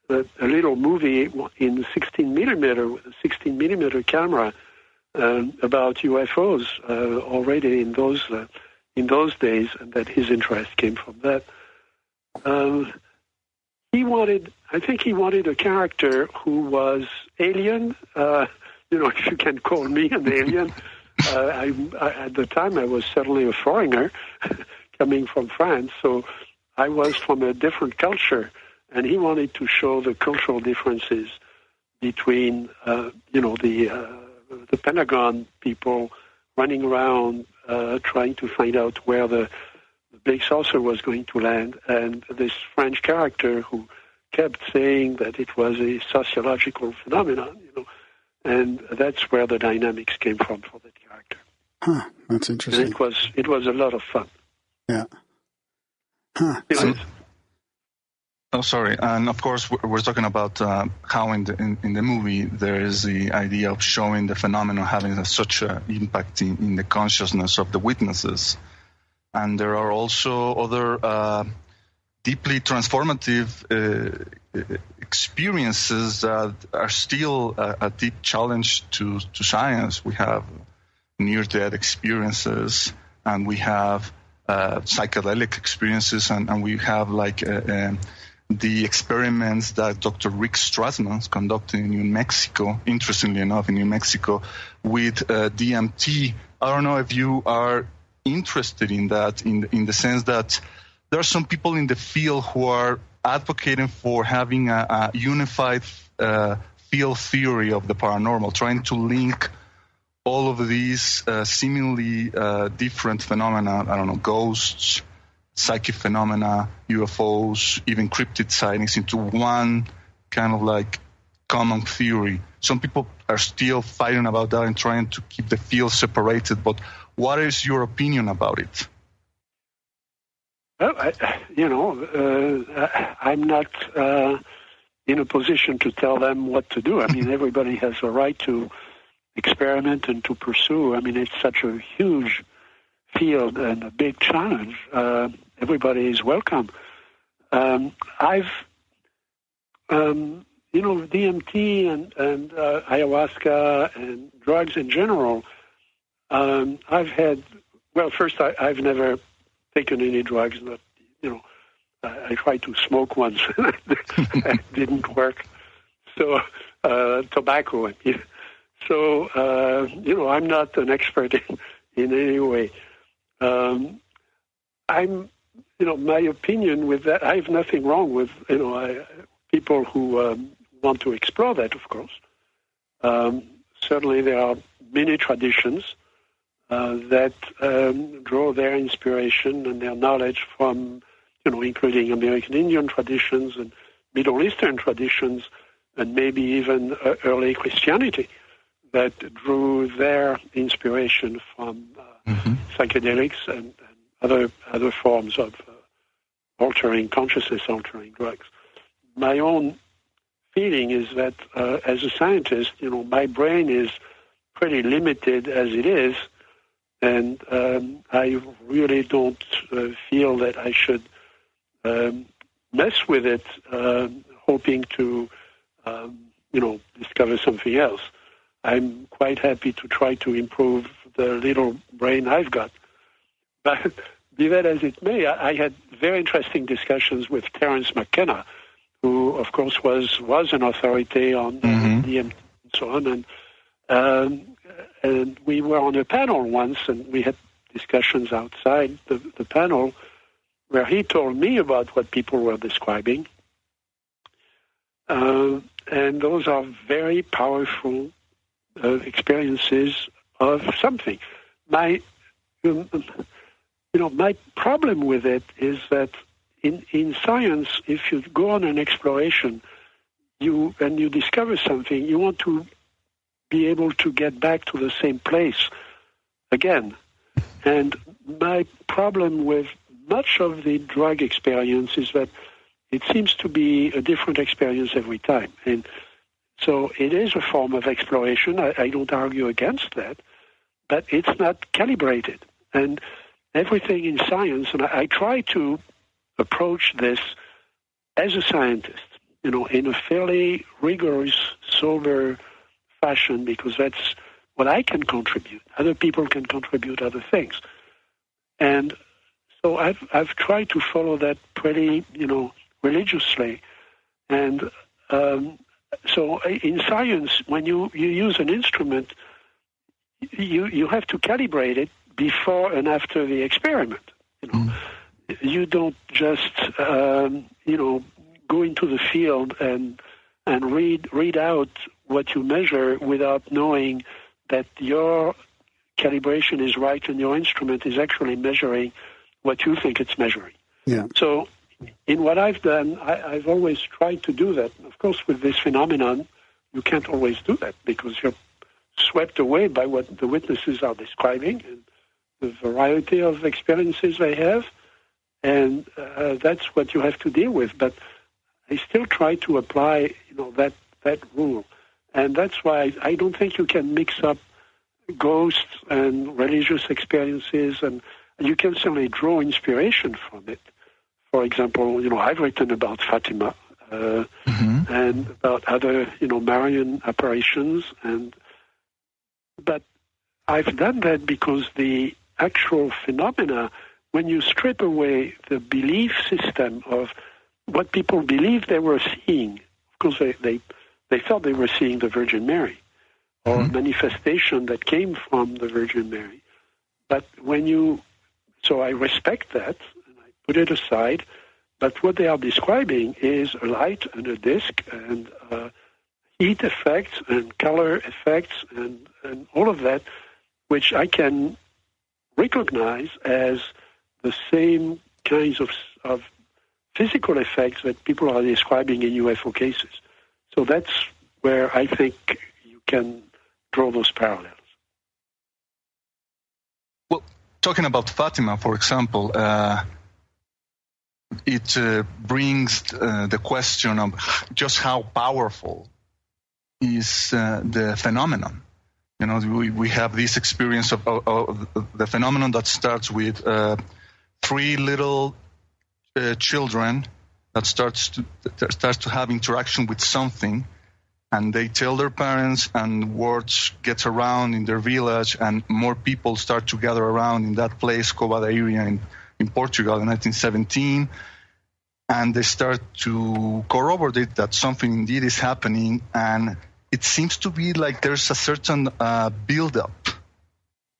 a little movie in 16 millimeter with a 16 millimeter camera about UFOs already in those days, and that his interest came from that. I think he wanted a character who was alien. If you can call me an alien. At the time, I was certainly a foreigner coming from France, so I was from a different culture, and he wanted to show the cultural differences between, the Pentagon people running around trying to find out where the big saucer was going to land, and this French character who kept saying that it was a sociological phenomenon, and that's where the dynamics came from for that character. Huh, that's interesting. And it was a lot of fun. Yeah. Huh. Oh, sorry. And of course, we're talking about how in the movie there is the idea of showing the phenomenon having such an impact in the consciousness of the witnesses. And there are also other deeply transformative experiences that are still a deep challenge to science. We have near-death experiences, and we have psychedelic experiences, and we have like the experiments that Dr. Rick Strassman conducted in New Mexico, interestingly enough, in New Mexico, with DMT. I don't know if you are interested in that, in the sense that there are some people in the field who are advocating for having a unified field theory of the paranormal, trying to link all of these seemingly different phenomena, I don't know, ghosts, psychic phenomena, UFOs, even cryptid sightings, into one kind of like common theory. Some people are still fighting about that and trying to keep the field separated, but what is your opinion about it? Well, I'm not in a position to tell them what to do. I mean, everybody has a right to experiment and to pursue. I mean, it's such a huge field and a big challenge. Everybody is welcome. DMT and ayahuasca and drugs in general, I've never taken any drugs. But, I tried to smoke once. It didn't work. So, tobacco. So, I'm not an expert in any way. My opinion with that, I have nothing wrong with, people who want to explore that, of course. Certainly there are many traditions that draw their inspiration and their knowledge from, including American Indian traditions and Middle Eastern traditions, and maybe even early Christianity, that drew their inspiration from psychedelics and other forms of consciousness-altering drugs. My own feeling is that as a scientist, my brain is pretty limited as it is, and I really don't feel that I should mess with it, hoping to, discover something else. I'm quite happy to try to improve the little brain I've got. But be that as it may, I had very interesting discussions with Terence McKenna, who, of course, was an authority on DMT and so on. And we were on a panel once, and we had discussions outside the panel where he told me about what people were describing. And those are very powerful experiences of something. My problem with it is that in science, if you go on an exploration, you discover something, you want to be able to get back to the same place again. And my problem with much of the drug experience is that it seems to be a different experience every time. And so it is a form of exploration. I don't argue against that, but it's not calibrated. And everything in science, and I try to approach this as a scientist, in a fairly rigorous, sober fashion, because that's what I can contribute. Other people can contribute other things. And so I've tried to follow that pretty, religiously. And so in science, when you use an instrument, you have to calibrate it before and after the experiment. You don't just go into the field and read out what you measure without knowing that your calibration is right and your instrument is actually measuring what you think it's measuring. Yeah. So in what I've done, I've always tried to do that. Of course, with this phenomenon, you can't always do that because you're swept away by what the witnesses are describing and the variety of experiences they have, and that's what you have to deal with. But they still try to apply, that rule. And that's why I don't think you can mix up ghosts and religious experiences, and you can certainly draw inspiration from it. For example, I've written about Fatima and about other, Marian apparitions, but I've done that because the actual phenomena, when you strip away the belief system of what people believed they were seeing, of course they thought they were seeing the Virgin Mary or a manifestation that came from the Virgin Mary. But so I respect that and I put it aside, but what they are describing is a light and a disk and heat effects and color effects and all of that, which I can recognize as the same kinds of physical effects that people are describing in UFO cases. So that's where I think you can draw those parallels. Well, talking about Fatima, for example, it brings the question of just how powerful is the phenomenon. We have this experience of the phenomenon that starts with 3 little children that starts to have interaction with something, and they tell their parents, and words get around in their village, and more people start to gather around in that place, Cova da Iria in Portugal in 1917, and they start to corroborate that something indeed is happening, and it seems to be like there's a certain build-up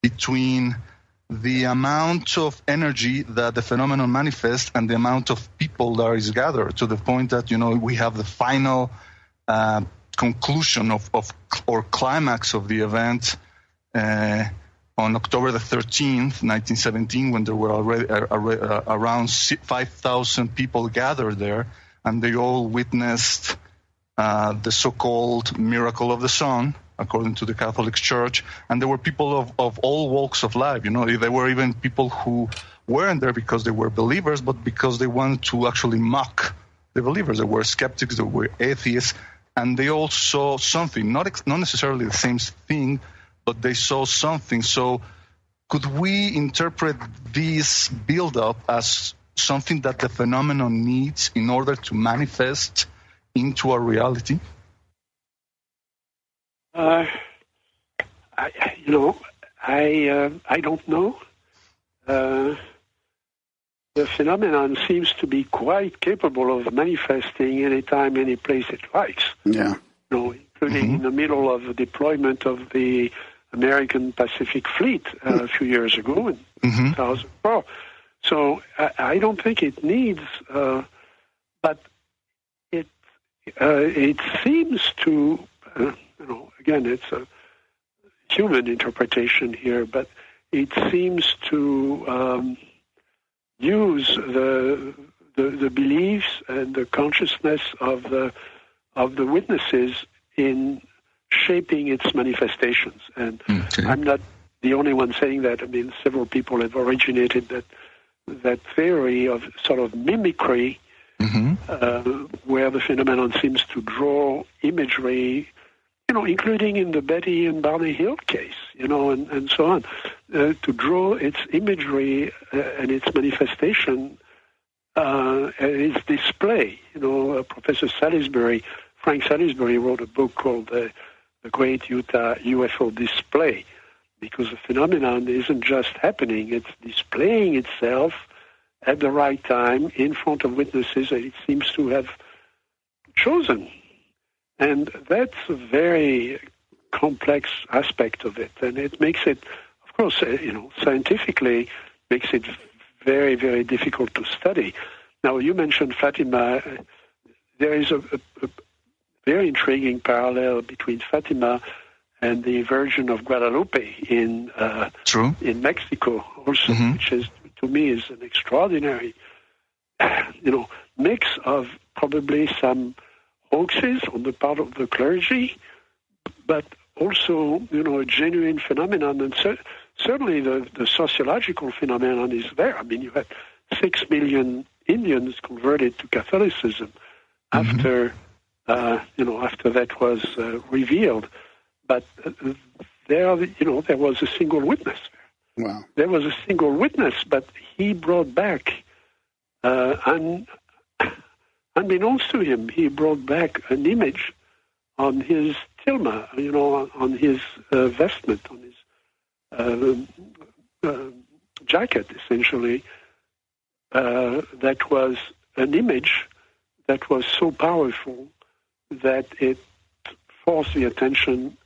between the amount of energy that the phenomenon manifests and the amount of people that is gathered, to the point that, we have the final conclusion or climax of the event on October the 13th, 1917, when there were already around 5,000 people gathered there, and they all witnessed the so-called miracle of the sun, according to the Catholic Church, and there were people of all walks of life. There were even people who weren't there because they were believers, but because they wanted to actually mock the believers. There were skeptics, there were atheists, and they all saw something, not necessarily the same thing, but they saw something. So could we interpret this build-up as something that the phenomenon needs in order to manifest into a reality? I don't know. The phenomenon seems to be quite capable of manifesting anytime, any place it likes. Yeah. Including in the middle of the deployment of the American Pacific Fleet a few years ago in 2004. So I don't think it needs, but it seems to, again, it's a human interpretation here, but it seems to use the beliefs and the consciousness of the witnesses in shaping its manifestations. And I'm not the only one saying that. I mean, several people have originated that theory of sort of mimicry, where the phenomenon seems to draw imagery, including in the Betty and Barney Hill case, and so on, to draw its imagery and its manifestation, its display. Professor Frank Salisbury wrote a book called The Great Utah UFO Display, because the phenomenon isn't just happening, it's displaying itself at the right time in front of witnesses that it seems to have chosen. And that's a very complex aspect of it. And it makes it, of course, scientifically, makes it very, very difficult to study. Now, you mentioned Fatima. There is a very intriguing parallel between Fatima and the Virgin of Guadalupe in Mexico also, which is, to me, is an extraordinary, mix of probably some hoaxes on the part of the clergy, but also, a genuine phenomenon. And certainly the sociological phenomenon is there. I mean, you had 6 million Indians converted to Catholicism. after after that was revealed. But there was a single witness. Wow. There was a single witness, but he brought back, unbeknownst to him, he brought back an image on his tilma, on his vestment, on his jacket, essentially. That was an image that was so powerful that it forced the attention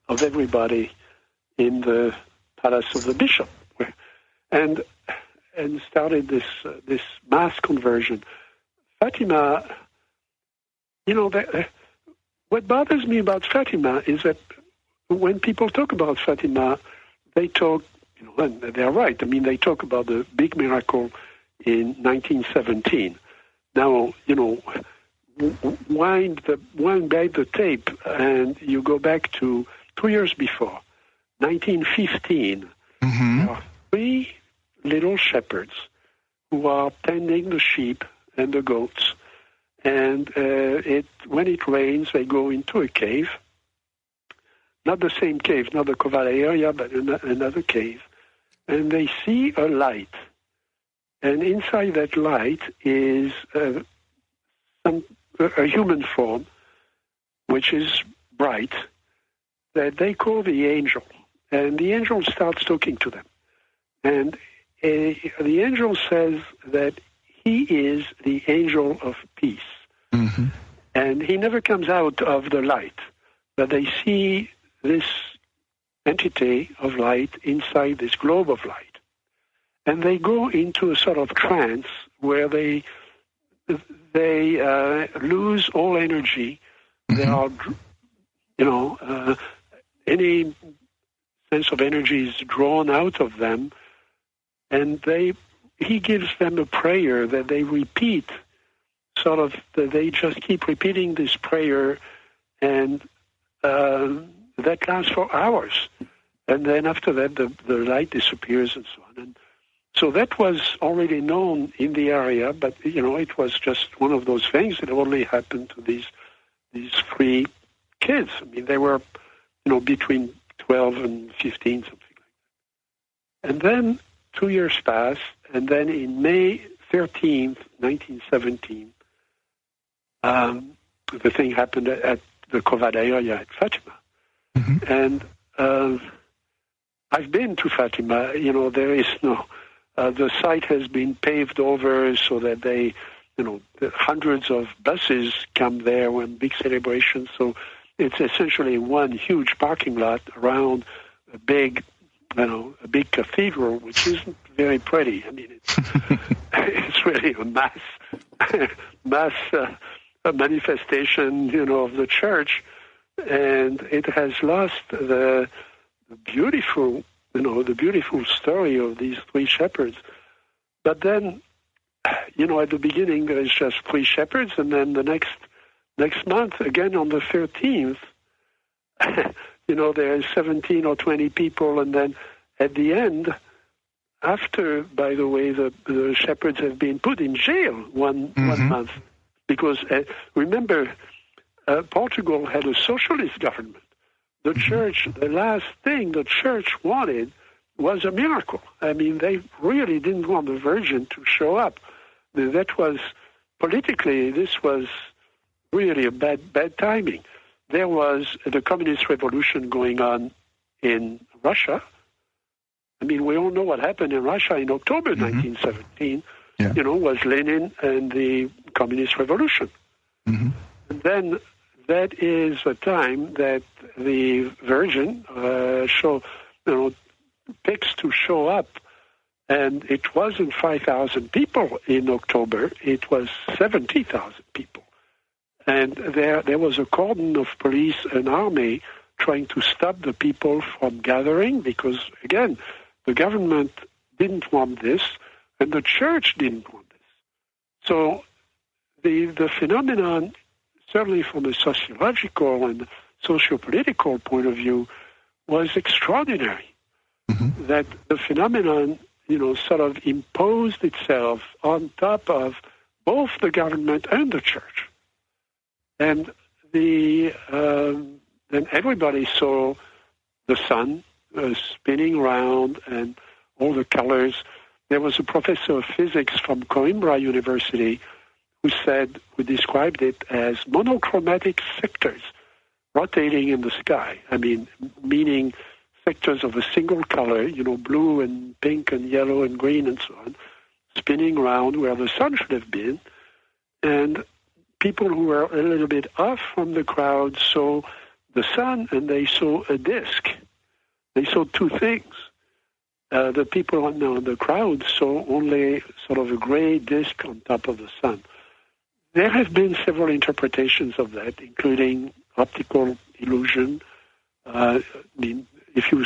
of everybody in the palace of the bishop, and started this mass conversion. Fatima, what bothers me about Fatima is that when people talk about Fatima, they talk, and they're right. I mean, they talk about the big miracle in 1917. Now, wind back the tape, and you go back to 2 years before, 1915. There are 3 little shepherds who are tending the sheep and the goats, and when it rains, they go into a cave. Not the same cave, not the Covale area, but another cave, and they see a light. And inside that light is a human form, which is bright, that they call the angel. And the angel starts talking to them. And the angel says that he is the angel of peace. Mm-hmm. And he never comes out of the light, but they see this entity of light inside this globe of light. And they go into a sort of trance where they lose all energy. Mm-hmm. They are, any sense of energy is drawn out of them, and he gives them a prayer that they repeat, they just keep repeating this prayer, and that lasts for hours. And then after that, the light disappears and so on. And so that was already known in the area, but, it was just one of those things that only happened to these 3 kids. I mean, they were, between 12 and 15, something like that. And then 2 years pass, and then in May 13th, 1917, the thing happened at the Covada area at Fatima. Mm-hmm. And I've been to Fatima. There is no... the site has been paved over so that hundreds of buses come there when big celebrations. So it's essentially one huge parking lot around a big cathedral, which isn't very pretty. I mean, it's really a mass manifestation, of the church, and it has lost the beautiful story of these 3 shepherds. But then, at the beginning, there's just 3 shepherds, and then the next month, again on the 13th, there's 17 or 20 people, and then at the end, after, by the way, the shepherds have been put in jail one month, because remember, Portugal had a socialist government. The church, the last thing the church wanted was a miracle. I mean, they really didn't want the Virgin to show up. That was, politically, this was really a bad timing. There was the communist revolution going on in Russia. I mean, we all know what happened in Russia in October 1917, was Lenin and the communist revolution. Mm-hmm. And then that is the time that the Virgin picks to show up, and it wasn't 5,000 people in October; it was 70,000 people, and there was a cordon of police and army trying to stop the people from gathering because, again, the government didn't want this, and the church didn't want this. So the phenomenon, certainly from a sociological and socio-political point of view, was extraordinary. Mm-hmm. That the phenomenon, sort of imposed itself on top of both the government and the church. And then everybody saw the sun spinning around and all the colors. There was a professor of physics from Coimbra University who described it as monochromatic sectors rotating in the sky. I mean, meaning sectors of a single color, blue and pink and yellow and green and so on, spinning around where the sun should have been. And people who were a little bit off from the crowd saw the sun and they saw a disk. They saw two things. The people on the crowd saw only sort of a gray disk on top of the sun. There have been several interpretations of that, including optical illusion. I mean, if you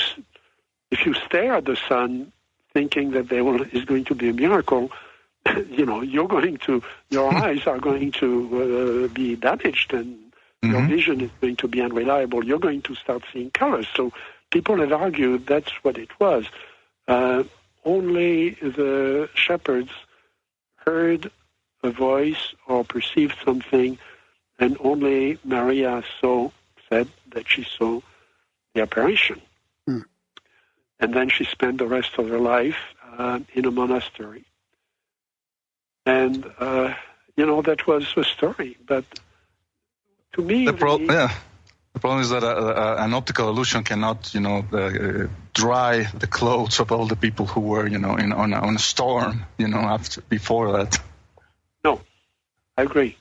stare at the sun thinking that is going to be a miracle, your eyes are going to be damaged and your vision is going to be unreliable. You're going to start seeing colors. So people have argued that's what it was. Only the shepherds heard a voice or perceived something, and only Maria said that she saw the apparition. And then she spent the rest of her life in a monastery. And, that was the story. But to me... The problem is that an optical illusion cannot, dry the clothes of all the people who were, on a storm, before that. No, I agree.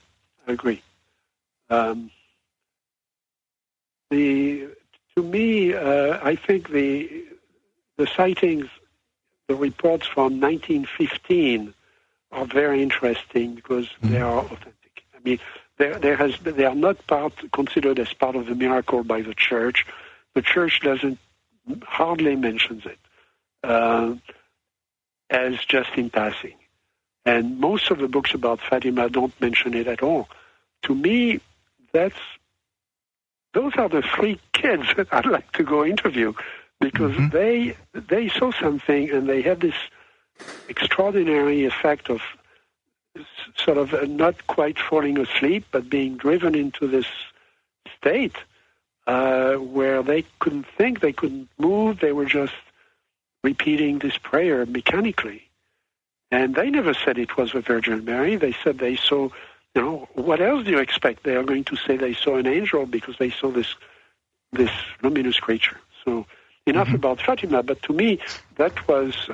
To me, I think the sightings, the reports from 1915 are very interesting because they are authentic. I mean, they are not considered as part of the miracle by the church. The church hardly mentions it as just in passing. And most of the books about Fatima don't mention it at all. To me, those are the three kids that I'd like to go interview because they saw something and they had this extraordinary effect of sort of not quite falling asleep, but being driven into this state where they couldn't think, they couldn't move, they were just repeating this prayer mechanically. And they never said it was the Virgin Mary. They said they saw, what else do you expect? They are going to say they saw an angel because they saw this luminous creature. So enough about Fatima, but to me, that was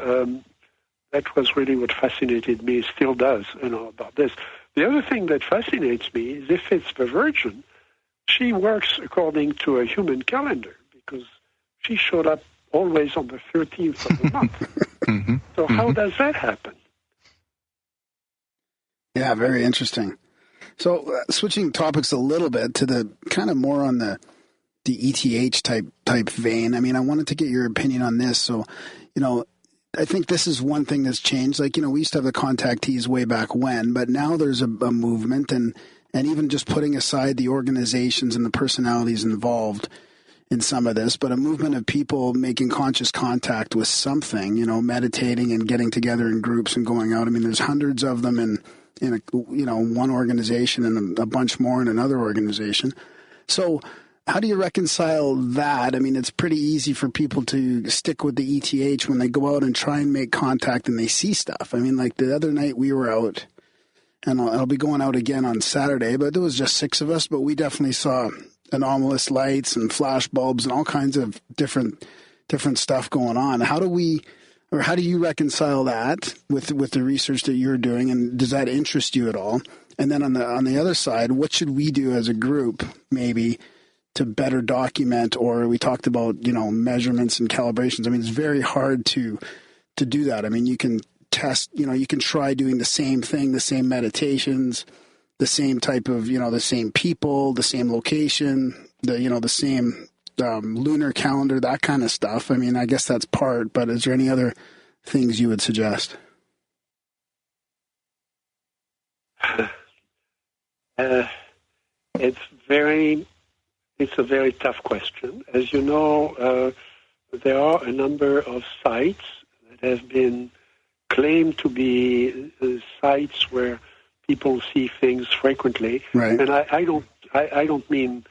really what fascinated me, still does, about this. The other thing that fascinates me is if it's the Virgin, she works according to a human calendar because she showed up always on the 13th of the month. So how does that happen? Yeah, very interesting. So switching topics a little bit to the kind of more on the ETH type vein. I mean, I wanted to get your opinion on this. So, I think this is one thing that's changed. Like, we used to have the contactees way back when, but now there's a movement and even just putting aside the organizations and the personalities involved in some of this, but a movement of people making conscious contact with something, meditating and getting together in groups and going out. I mean, there's hundreds of them in one organization and a bunch more in another organization. So how do you reconcile that? I mean, it's pretty easy for people to stick with the ETH when they go out and try and make contact and they see stuff. I mean, like the other night we were out, and I'll be going out again on Saturday, but there was just 6 of us, but we definitely saw anomalous lights and flash bulbs and all kinds of different stuff going on. How do you reconcile that with the research that you're doing, and does that interest you at all? And then on the other side, what should we do as a group maybe to better document, or we talked about, measurements and calibrations. I mean, it's very hard to do that. I mean, you can test, you can try doing the same thing, the same meditations, the same type of, the same people, the same location, the same lunar calendar, that kind of stuff. I mean, I guess that's part, but is there any other things you would suggest? It's a very tough question. As you know, there are a number of sites that have been claimed to be sites where people see things frequently. Right. And I I don't mean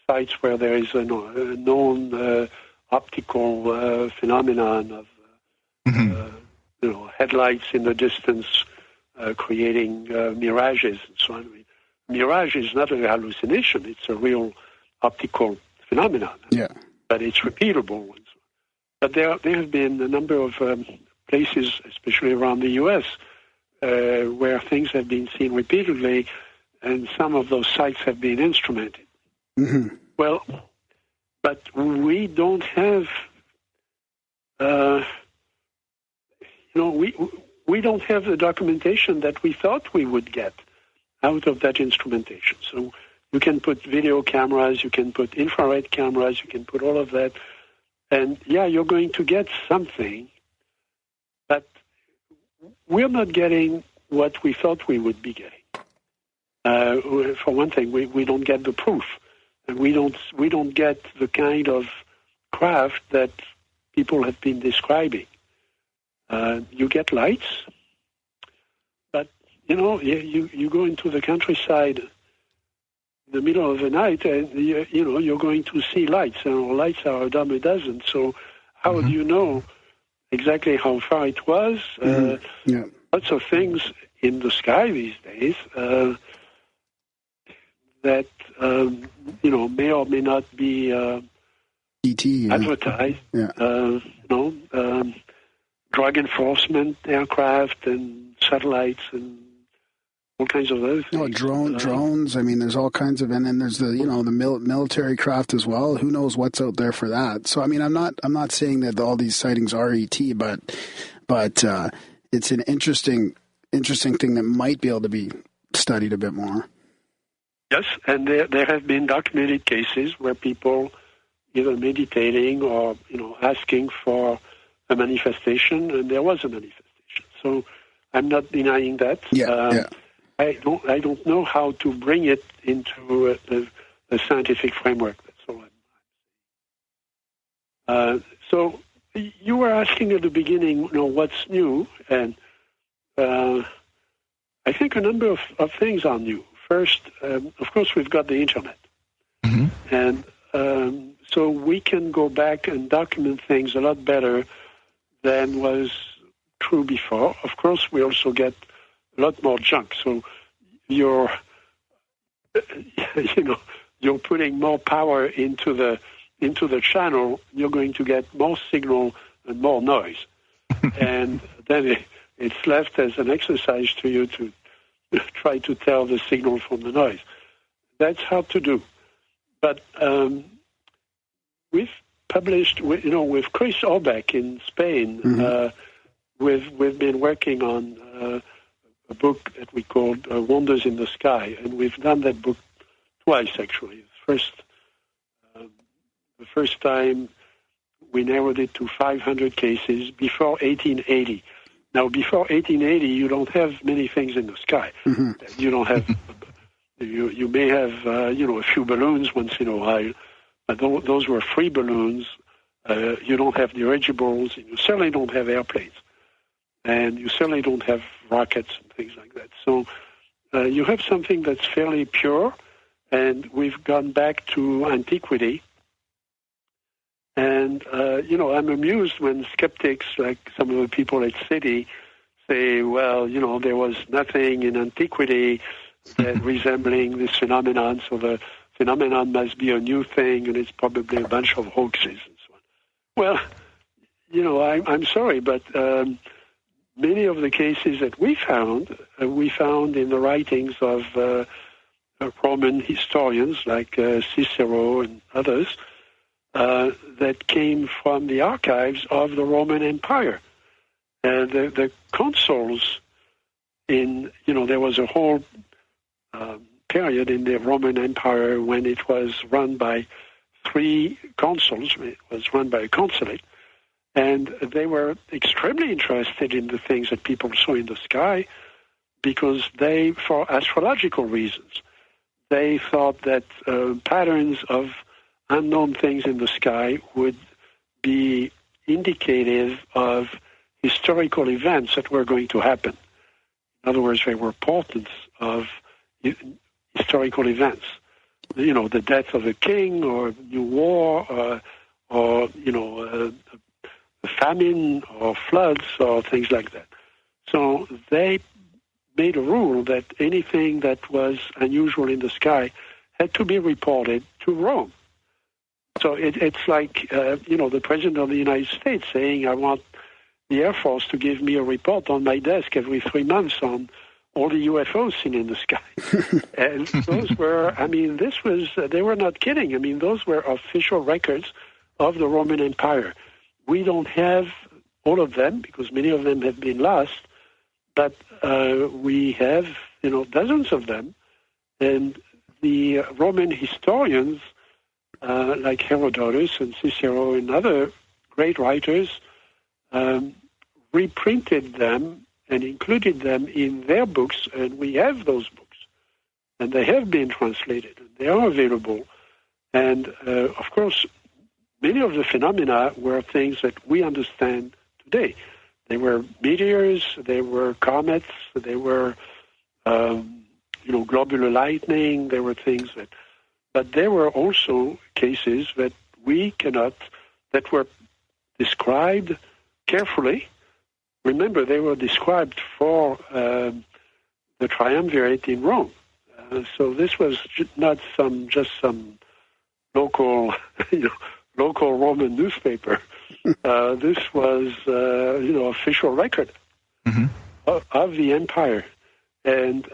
sites where there is a known optical phenomenon of headlights in the distance creating mirages and so on. I mean, mirage is not a hallucination; it's a real optical phenomenon. Yeah, but it's repeatable. But there have been a number of places, especially around the U.S., where things have been seen repeatedly, and some of those sites have been instrumented. Mm-hmm. Well, but we don't have, we don't have the documentation that we thought we would get out of that instrumentation. So you can put video cameras, you can put infrared cameras, you can put all of that, and yeah, you're going to get something, but we're not getting what we thought we would be getting. For one thing, we don't get the proof, and we don't get the kind of craft that people have been describing. You get lights, but you go into the countryside in the middle of the night, and you're going to see lights, and lights are a dime a dozen. So how do you know exactly how far it was? Lots of things in the sky these days that may or may not be advertised. Drug enforcement aircraft and satellites and all kinds of other things. Drones. I mean, there's all kinds of, and then there's the military craft as well. Who knows what's out there for that? So I mean, I'm not saying that all these sightings are ET, but it's an interesting thing that might be able to be studied a bit more. Yes, and there have been documented cases where people either meditating or asking for a manifestation, and there was a manifestation. So I'm not denying that. I don't know how to bring it into the scientific framework. That's all I'm so you were asking at the beginning, what's new, and I think a number of things are new. First, of course, we've got the internet, and so we can go back and document things a lot better than was true before. Of course, we also get a lot more junk. So you're putting more power into the channel. You're going to get more signal and more noise, and then it's left as an exercise to you to try to tell the signal from the noise. That's hard to do, but we've published, with Chris Orbeck in Spain. We've been working on a book that we called Wonders in the Sky, and we've done that book twice actually. The first time we narrowed it to 500 cases before 1880. Now, before 1880, you don't have many things in the sky. You don't have. You may have a few balloons once in a while. Those were free balloons. You don't have dirigibles. You certainly don't have airplanes. And you certainly don't have rockets and things like that. So you have something that's fairly pure, and we've gone back to antiquity. And, I'm amused when skeptics, like some of the people at SETI, say, well, there was nothing in antiquity resembling this phenomenon, so the phenomenon must be a new thing, and it's probably a bunch of hoaxes and so on. Well, I'm sorry, but many of the cases that we found in the writings of Roman historians like Cicero and others that came from the archives of the Roman Empire. And the consuls there was a whole period in the Roman Empire when it was run by 3 consuls. It was run by a consulate. And they were extremely interested in the things that people saw in the sky because for astrological reasons, they thought that patterns of unknown things in the sky would be indicative of historical events that were going to happen. In other words, they were portents of historical events. the death of a king or new war or famine or floods or things like that. So they made a rule that anything that was unusual in the sky had to be reported to Rome. So it's like, the President of the United States saying, I want the Air Force to give me a report on my desk every 3 months on all the UFOs seen in the sky. And those were, they were not kidding. Those were official records of the Roman Empire. We don't have all of them because many of them have been lost, but we have, dozens of them. And the Roman historians, like Herodotus and Cicero and other great writers, reprinted them and included them in their books, and we have those books. And they have been translated, and they are available. And, of course, many of the phenomena were things that we understand today. They were meteors, they were comets, they were, globular lightning, they were things that... But there were also cases that that were described carefully. Remember, they were described for the triumvirate in Rome. So this was not just some local, local Roman newspaper. This was, official record of the empire. And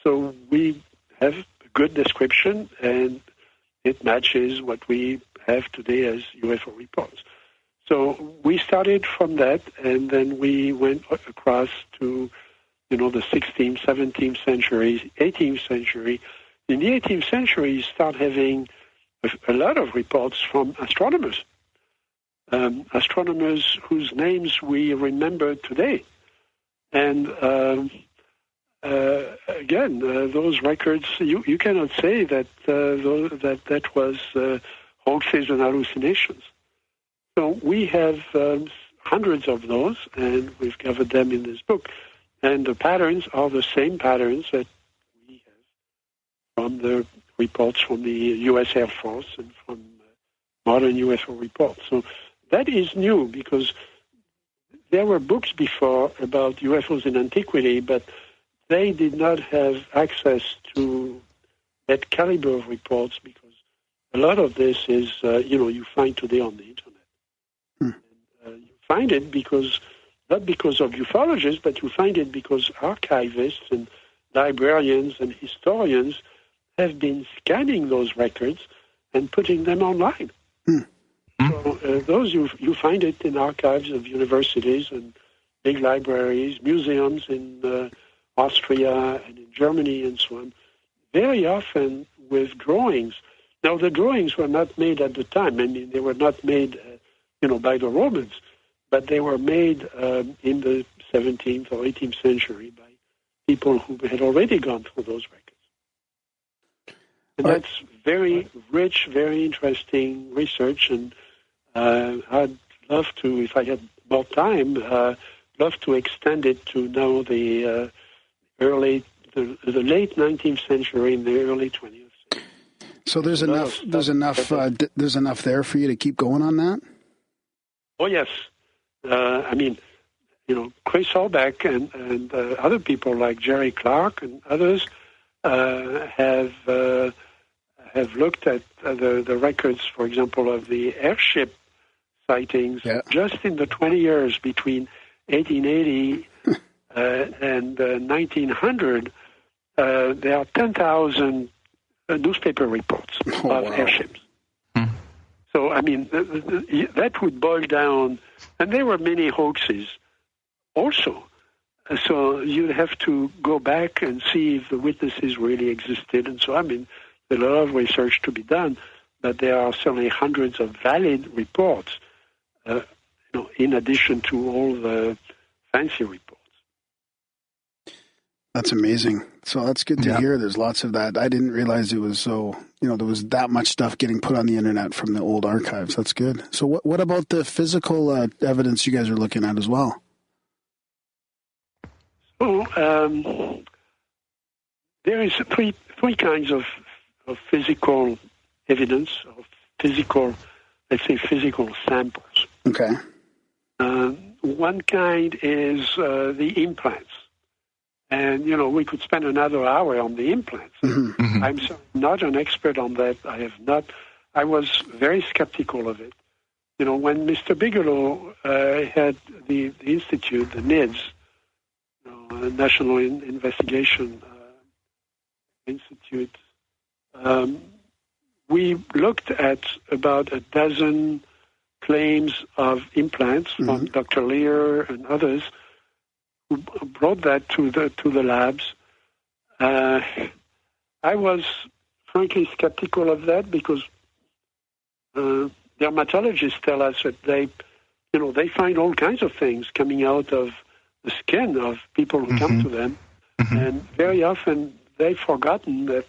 so we have a good description, and it matches what we have today as UFO reports. So we started from that, and then we went across to, the 16th, 17th century, 18th century. In the 18th century, you start having a lot of reports from astronomers, astronomers whose names we remember today. And again, those records, you cannot say that that was hoaxes and hallucinations. So we have hundreds of those, and we've covered them in this book. And the patterns are the same patterns that we have from the reports from the U.S. Air Force and from modern UFO reports. So that is new because there were books before about UFOs in antiquity, but they did not have access to that caliber of reports because a lot of this is, you find today on the Internet. And, you find it not because of ufologists, but you find it because archivists and librarians and historians have been scanning those records and putting them online. So those you find it in archives of universities and big libraries, museums in Austria and in Germany and so on, very often with drawings. Now, the drawings were not made at the time. They were not made, by the Romans, but they were made in the 17th or 18th century by people who had already gone through those records. And that's very rich, very interesting research, and I'd love to, if I had more time, love to extend it to now the late 19th century and the early 20th century. So there's enough there for you to keep going on that? Oh yes, Chris Holbeck and other people like Jerry Clark and others have looked at the records, for example, of the airship sightings just in the 20 years between 1880 and 1900. There are 10,000 newspaper reports of airships. So, that would boil down, and there were many hoaxes also. So you'd have to go back and see if the witnesses really existed. And so, there's a lot of research to be done, but there are certainly hundreds of valid reports, in addition to all the fancy reports. That's amazing. So that's good to hear. There's lots of that. I didn't realize it was so, there was that much stuff getting put on the Internet from the old archives. That's good. So what about the physical evidence you guys are looking at as well? So there is three kinds of physical evidence, of physical, let's say, physical samples. Okay. One kind is the implants. And, we could spend another hour on the implants. Mm-hmm. Mm-hmm. I'm not an expert on that. I was very skeptical of it. When Mr. Bigelow had the institute, the NIDS, National Investigation Institute, we looked at about a dozen claims of implants from Dr. Lear and others who brought that to the labs. I was frankly skeptical of that because dermatologists tell us that they find all kinds of things coming out of the skin of people who come to them, and very often they've forgotten that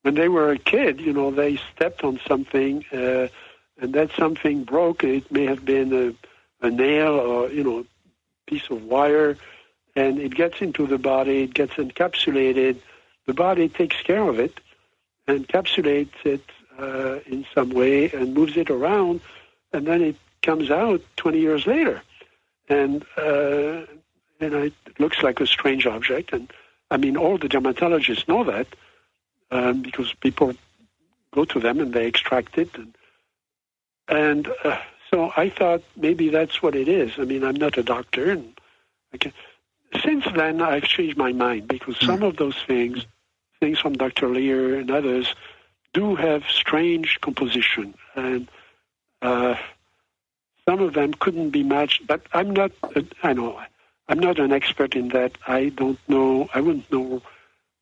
when they were a kid, they stepped on something, and that something broke. It may have been a nail or a piece of wire, and it gets into the body. It gets encapsulated. The body takes care of it, encapsulates it in some way, and moves it around, and then it comes out 20 years later, and it looks like a strange object. And I mean, all the dermatologists know that because people go to them and they extract it, and so I thought maybe that's what it is. I mean, I'm not a doctor, and since then I've changed my mind because some of those things from Dr. Lear and others, do have strange composition, and some of them couldn't be matched. But I'm not an expert in that. I don't know. I wouldn't know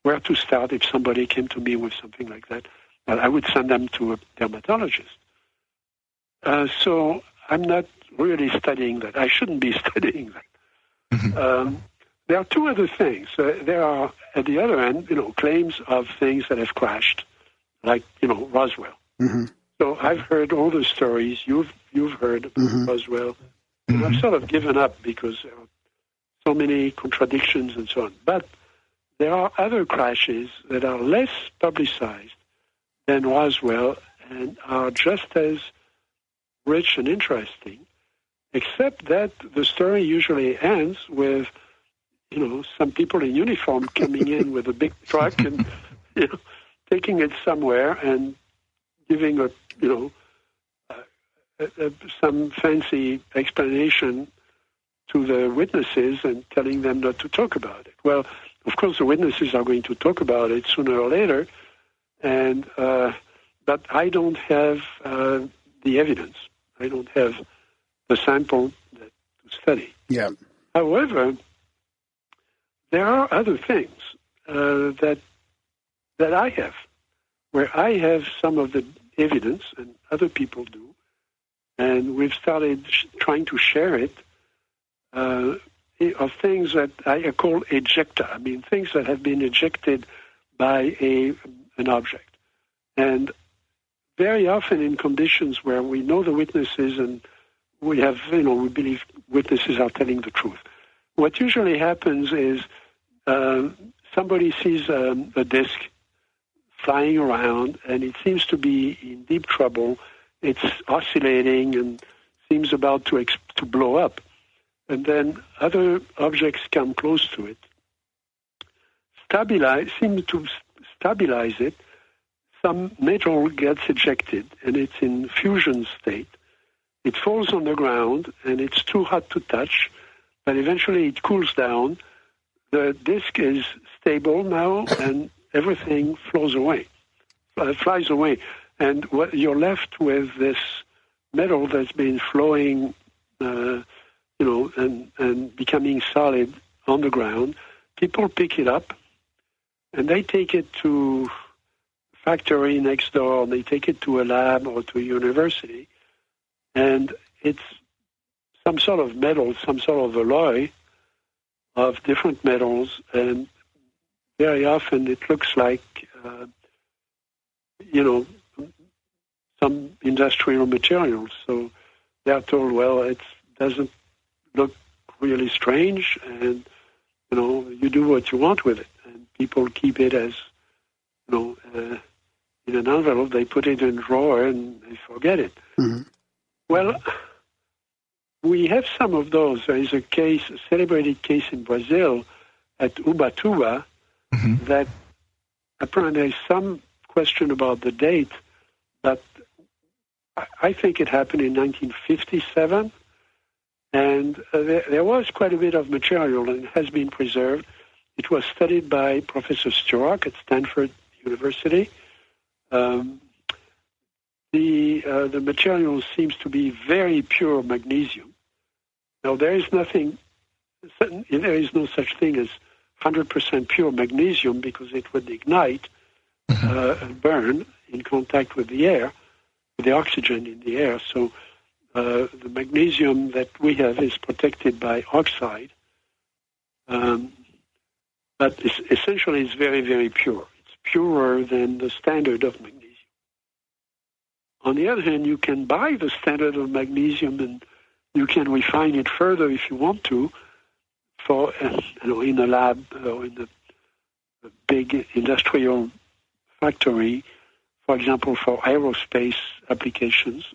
where to start if somebody came to me with something like that. But I would send them to a dermatologist. So I'm not really studying that. I shouldn't be studying that. There are two other things. There are, at the other end, claims of things that have crashed, like, Roswell. So I've heard all the stories. You've heard about Roswell. And I've sort of given up because there are so many contradictions and so on. But there are other crashes that are less publicized than Roswell and are just as rich and interesting, except that the story usually ends with, some people in uniform coming in with a big truck and, taking it somewhere and giving some fancy explanation to the witnesses and telling them not to talk about it. Well, of course, the witnesses are going to talk about it sooner or later, and but I don't have the evidence. I don't have the sample to study. Yeah. However, there are other things that I have, where I have some of the evidence, and other people do, and we've started trying to share it, of things that I call ejecta. I mean, things that have been ejected by an object. And very often in conditions where we know the witnesses and we have, we believe witnesses are telling the truth. What usually happens is somebody sees a disc flying around, and it seems to be in deep trouble. It's oscillating and seems about to blow up. And then other objects come close to it, seem to stabilize it. Some metal gets ejected, and it's in fusion state. It falls on the ground, and it's too hot to touch, but eventually it cools down. The disc is stable now, and everything flies away. And what you're left with this metal that's been flowing, and becoming solid on the ground. People pick it up, and they take it to a factory next door, and they take it to a lab or to a university, and it's some sort of metal, some sort of alloy of different metals, and very often it looks like, some industrial materials. So they're told, well, it doesn't look really strange, and, you do what you want with it. And people keep it as, in an envelope, they put it in a drawer, and they forget it. Mm-hmm. Well, we have some of those. There is a celebrated case in Brazil at Ubatuba that apparently there's some question about the date, but I think it happened in 1957, and there was quite a bit of material and has been preserved. It was studied by Professor Sturrock at Stanford University. The material seems to be very pure magnesium. Now, there is no such thing as 100% pure magnesium because it would ignite and burn in contact with the air, with the oxygen in the air. So the magnesium that we have is protected by oxide, but essentially it's very, very pure. It's purer than the standard of magnesium. On the other hand, you can buy the standard of magnesium and you can refine it further if you want to, for in a lab or in a big industrial factory, for example, for aerospace applications.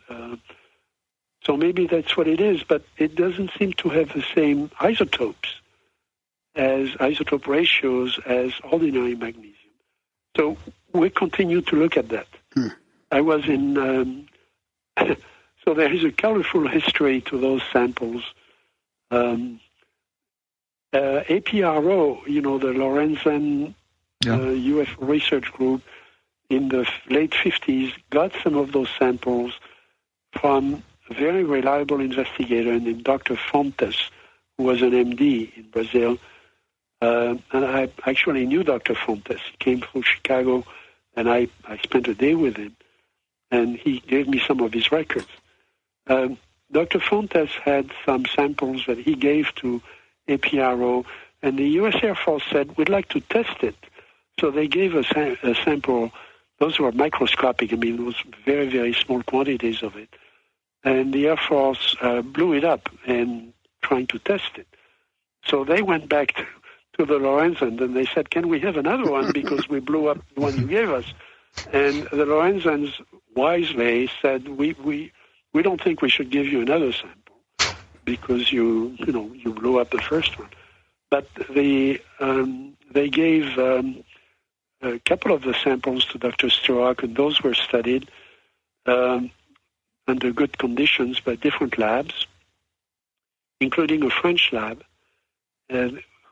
So maybe that's what it is, but it doesn't seem to have the same isotope ratios as ordinary magnesium. So we continue to look at that. I was in... So there is a colorful history to those samples. APRO, the Lorenzen UFO research group, in the late 50s, got some of those samples from a very reliable investigator named Dr. Fontes, who was an MD in Brazil. And I actually knew Dr. Fontes. He came from Chicago, and I spent a day with him, and he gave me some of his records. Dr. Fontes had some samples that he gave to APRO, and the U.S. Air Force said, we'd like to test it. So they gave us a sample. Those were microscopic. I mean, it was very, very small quantities of it. And the Air Force blew it up and trying to test it. So they went back to the Lorenzen, and they said, can we have another one because we blew up the one you gave us? And the Lorenzens wisely said, we don't think we should give you another sample because you blew up the first one. But they gave a couple of the samples to Dr. Sturrock, and those were studied under good conditions by different labs, including a French lab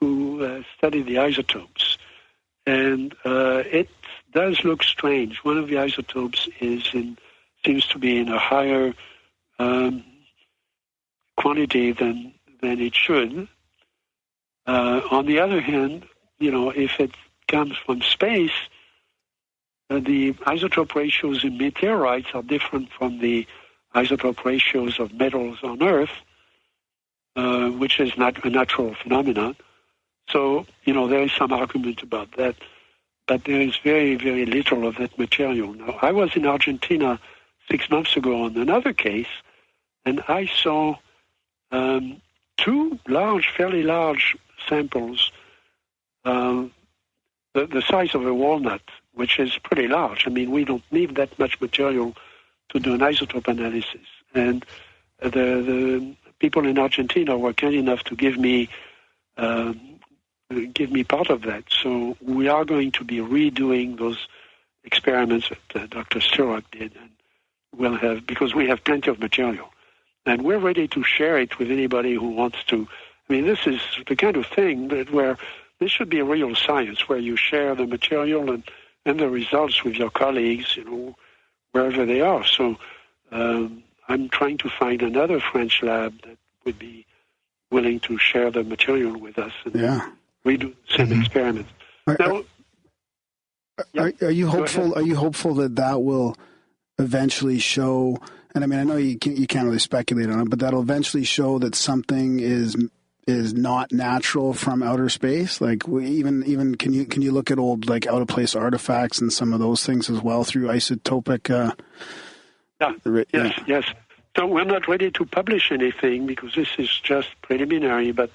who studied the isotopes. And it does look strange. One of the isotopes seems to be in a higher quantity than it should. On the other hand, if it comes from space, the isotope ratios in meteorites are different from the isotope ratios of metals on Earth, which is not a natural phenomenon. So, there is some argument about that, but there is very, very little of that material. Now, I was in Argentina 6 months ago on another case, and I saw two fairly large samples, the size of a walnut, which is pretty large. I mean, we don't need that much material to do an isotope analysis. And the people in Argentina were kind enough to give me part of that. So we are going to be redoing those experiments that Dr. Sturrock did, and we'll have, because we have plenty of material. And we're ready to share it with anybody who wants to. I mean, this is the kind of thing where this should be a real science, where you share the material and the results with your colleagues, wherever they are. So I'm trying to find another French lab that would be willing to share the material with us and redo the same experiments. Are you hopeful? Are you hopeful that will eventually show? And I mean, I know you can't really speculate on it, but that'll eventually show that something is not natural from outer space. Like even can you look at old like out of place artifacts and some of those things as well through isotopic? Yes. So we're not ready to publish anything because this is just preliminary. But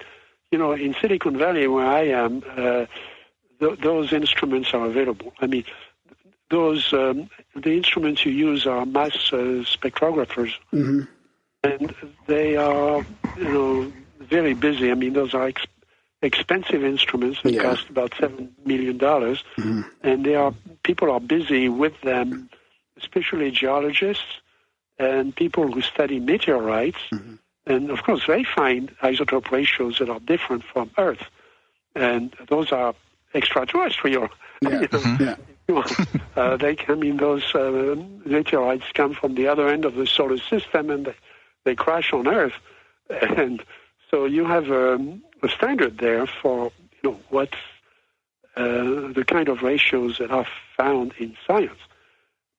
in Silicon Valley, where I am, those instruments are available. I mean, those the instruments you use are mass spectrographers, Mm-hmm. and they are very busy. I mean, those are expensive instruments that cost about $7 million, Mm-hmm. and people are busy with them, especially geologists and people who study meteorites. Mm-hmm. And of course, they find isotope ratios that are different from Earth, and those are extraterrestrial. Yeah. Yeah. Those meteorites come from the other end of the solar system, and they crash on Earth, and so you have a standard there for what's the kind of ratios that are found in science.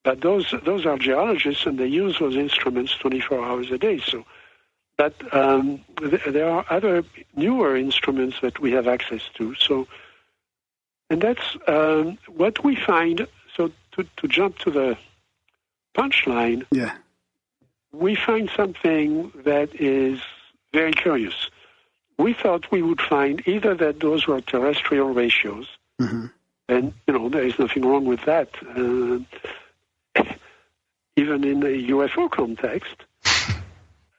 But those are geologists, and they use those instruments 24 hours a day. So, but there are other newer instruments that we have access to. So, and that's what we find. So to jump to the punchline, we find something that is very curious. We thought we would find either that those were terrestrial ratios, mm-hmm. and there is nothing wrong with that. Even in the UFO context,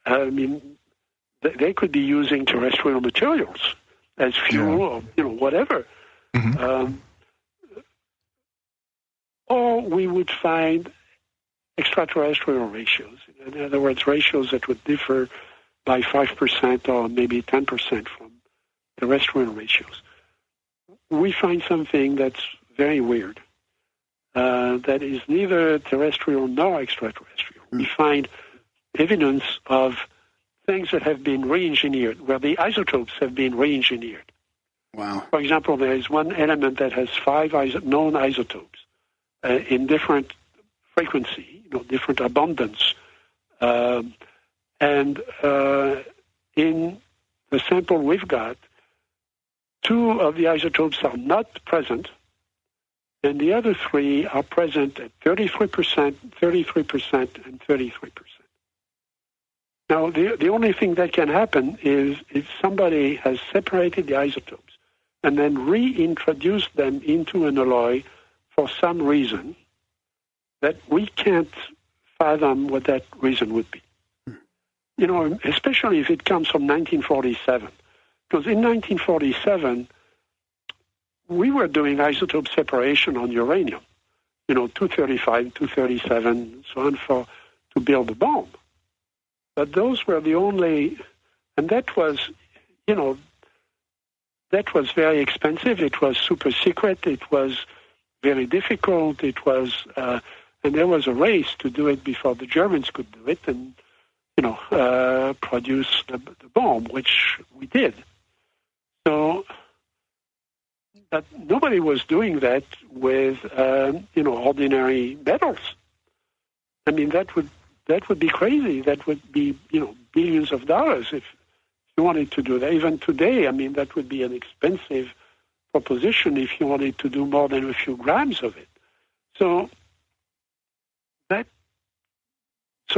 I mean, they could be using terrestrial materials as fuel or whatever. Mm-hmm. Or we would find extraterrestrial ratios. In other words, ratios that would differ by 5% or maybe 10% from terrestrial ratios. We find something that's very weird. That is neither terrestrial nor extraterrestrial. We find evidence of things that have been re-engineered, where the isotopes have been re-engineered. Wow. For example, there is one element that has 5 known isotopes in different frequency, different abundance. And in the sample we've got, 2 of the isotopes are not present, and the other 3 are present at 33%, 33%, and 33%. Now, the only thing that can happen is if somebody has separated the isotopes and then reintroduced them into an alloy for some reason that we can't fathom what that reason would be. Especially if it comes from 1947. Because in 1947, we were doing isotope separation on uranium, 235, 237, and so on, to build a bomb. But those were the only, and that was very expensive. It was super secret. It was very difficult. It was, and there was a race to do it before the Germans could do it and, produce the bomb, which we did. So, but nobody was doing that with, ordinary metals. I mean, that would be crazy. That would be, billions of dollars if you wanted to do that. Even today, I mean, that would be an expensive proposition if you wanted to do more than a few grams of it. So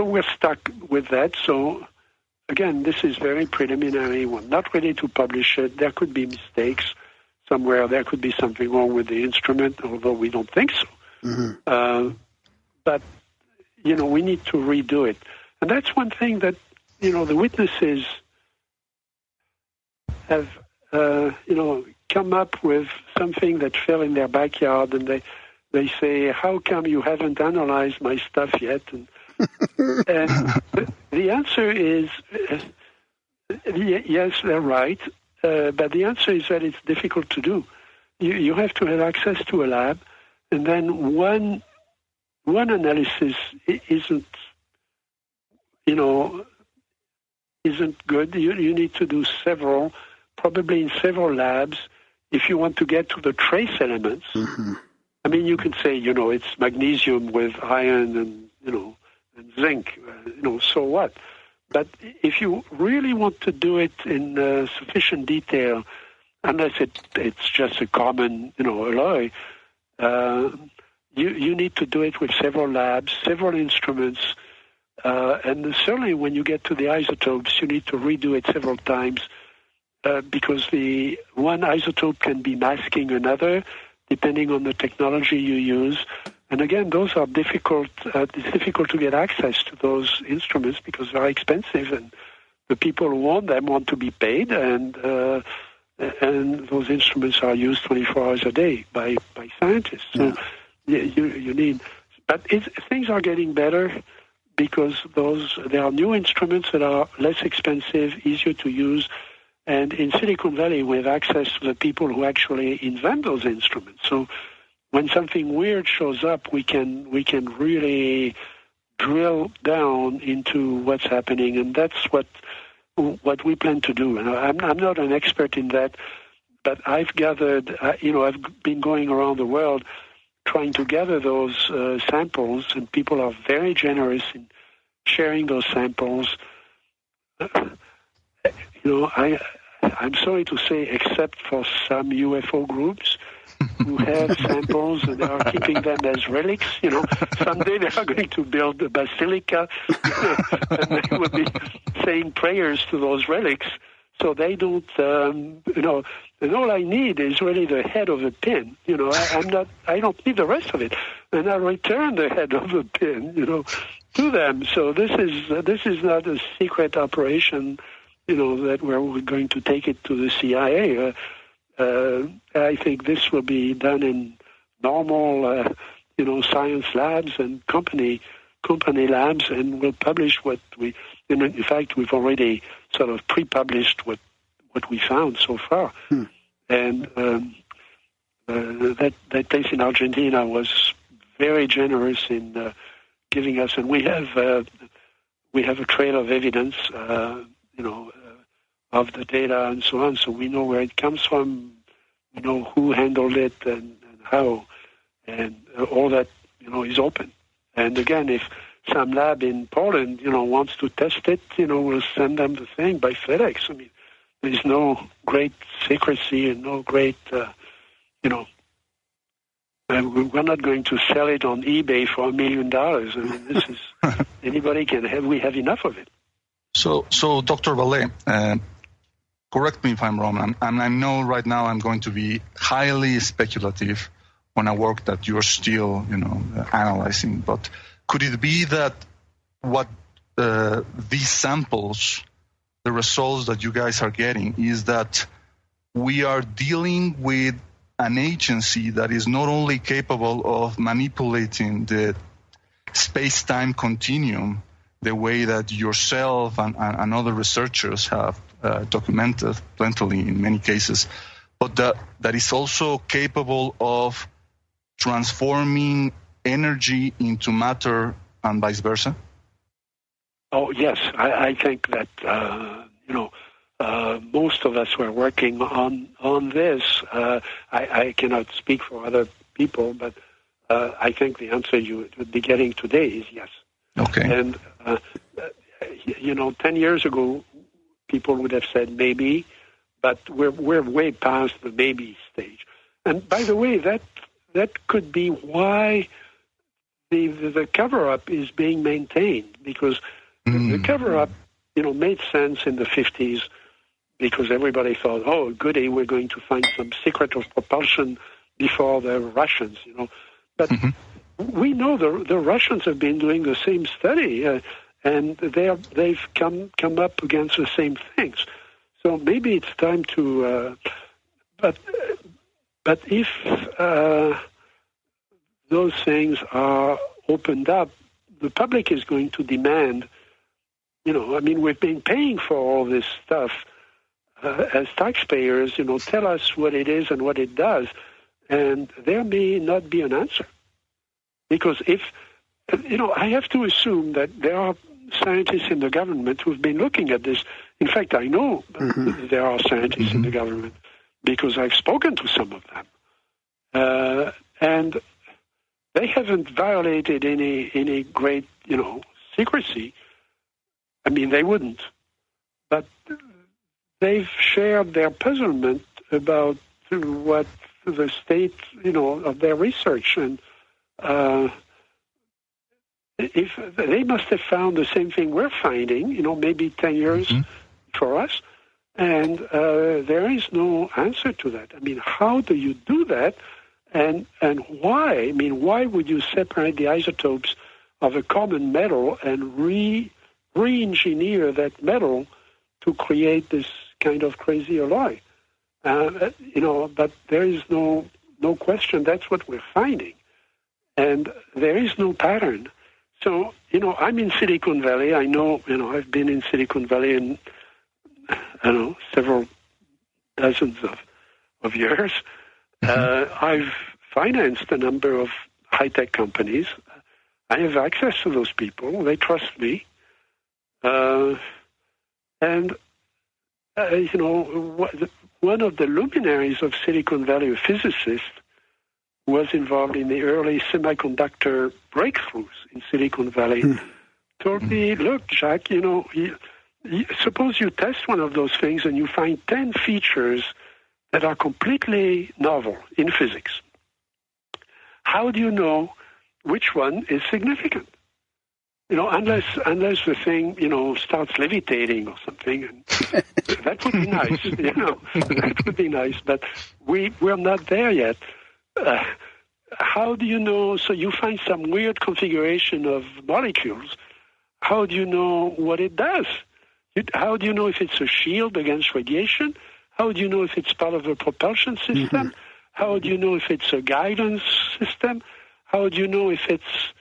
we're stuck with that. So again, this is very preliminary. We're not ready to publish it. There could be mistakes somewhere. There could be something wrong with the instrument, although we don't think so. Mm-hmm. But we need to redo it. And that's one thing that, the witnesses have, come up with something that fell in their backyard, and they say, how come you haven't analyzed my stuff yet? And the answer is, yes, they're right, but the answer is that it's difficult to do. You have to have access to a lab, and then one analysis isn't good. You need to do several, probably in several labs, if you want to get to the trace elements. Mm-hmm. I mean, you can say, it's magnesium with iron and, and zinc, so what? But if you really want to do it in sufficient detail, unless it's just a common, alloy, you need to do it with several labs, several instruments, and certainly when you get to the isotopes, you need to redo it several times because the one isotope can be masking another, depending on the technology you use. And again, those are difficult. It's difficult to get access to those instruments because they're expensive, and the people who want them want to be paid, and those instruments are used 24 hours a day by scientists. So you need. But things are getting better because there are new instruments that are less expensive, easier to use, and in Silicon Valley we have access to the people who actually invent those instruments. So when something weird shows up, we can really drill down into what's happening, and that's what we plan to do. And I'm not an expert in that, but I've gathered, I've been going around the world trying to gather those samples, and people are very generous in sharing those samples. I'm sorry to say, except for some UFO groups who have samples and they are keeping them as relics. Someday they are going to build a basilica and they will be saying prayers to those relics. So they don't, and all I need is really the head of the pin. I don't need the rest of it, and I'll return the head of the pin, to them. So this is not a secret operation, that we're going to take it to the CIA. I think this will be done in normal, science labs and company labs, and we'll publish what we. In fact, we've already sort of pre-published what we found so far, and that place in Argentina was very generous in giving us, and we have a trail of evidence, of the data and so on, so we know where it comes from, we know who handled it and how, and all that is open. And again, if some lab in Poland, wants to test it, we'll send them the thing by FedEx. I mean, there's no great secrecy and no great, we're not going to sell it on eBay for $1 million. I mean, this is, anybody can have, we have enough of it. So Dr. Vallee, correct me if I'm wrong, and I know right now I'm going to be highly speculative on a work that you're still, analyzing, but could it be that what these samples, the results that you guys are getting, is that we are dealing with an agency that is not only capable of manipulating the space-time continuum the way that yourself and other researchers have documented plentifully in many cases, but that is also capable of transforming energy into matter and vice versa? Oh, yes. I think that, most of us who are working on this, I cannot speak for other people, but I think the answer you would be getting today is yes. Okay. And, 10 years ago, people would have said maybe, but we're way past the maybe stage. And by the way, that could be why the cover-up is being maintained, because the cover-up, made sense in the 50s because everybody thought, oh, goody, we're going to find some secret of propulsion before the Russians, But we know the Russians have been doing the same study, and they've come up against the same things. So maybe it's time to, but if those things are opened up, the public is going to demand, we've been paying for all this stuff as taxpayers, tell us what it is and what it does, and there may not be an answer. Because if, I have to assume that there are scientists in the government who've been looking at this. In fact, I know there are scientists in the government because I've spoken to some of them. And they haven't violated any great, secrecy. I mean, they wouldn't. But they've shared their puzzlement about what the state, of their research. And if they must have found the same thing we're finding, maybe 10 years for us, and there is no answer to that. I mean, how do you do that? And why? I mean, why would you separate the isotopes of a common metal and re-engineer that metal to create this kind of crazy alloy? But there is no question that's what we're finding. And there is no pattern. So, I'm in Silicon Valley. I know, I've been in Silicon Valley in, several dozens of years. I've financed a number of high-tech companies. I have access to those people. They trust me. One of the luminaries of Silicon Valley, a physicist, was involved in the early semiconductor breakthroughs in Silicon Valley, told me, look, Jacques, suppose you test one of those things and you find 10 features that are completely novel in physics. How do you know which one is significant? Unless the thing, starts levitating or something. And that would be nice, that would be nice, but we're not there yet. How do you know? So you find some weird configuration of molecules. How do you know what it does? How do you know if it's a shield against radiation? How do you know if it's part of a propulsion system? How do you know if it's a guidance system? How do you know if it's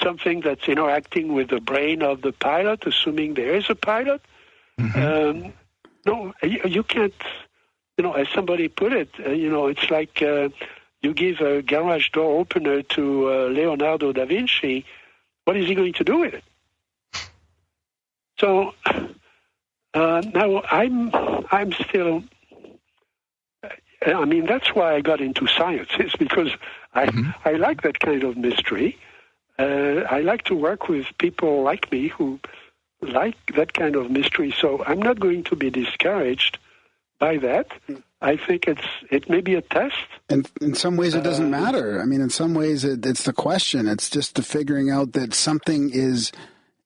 something that's interacting with the brain of the pilot, assuming there is a pilot? No, you can't, as somebody put it, it's like you give a garage door opener to Leonardo da Vinci. What is he going to do with it? So now I'm still, that's why I got into science, is because I like that kind of mystery. I like to work with people like me who like that kind of mystery, so I'm not going to be discouraged by that. I think it may be a test. And in some ways it doesn't matter. I mean, in some ways it's the question. It's just the figuring out that something is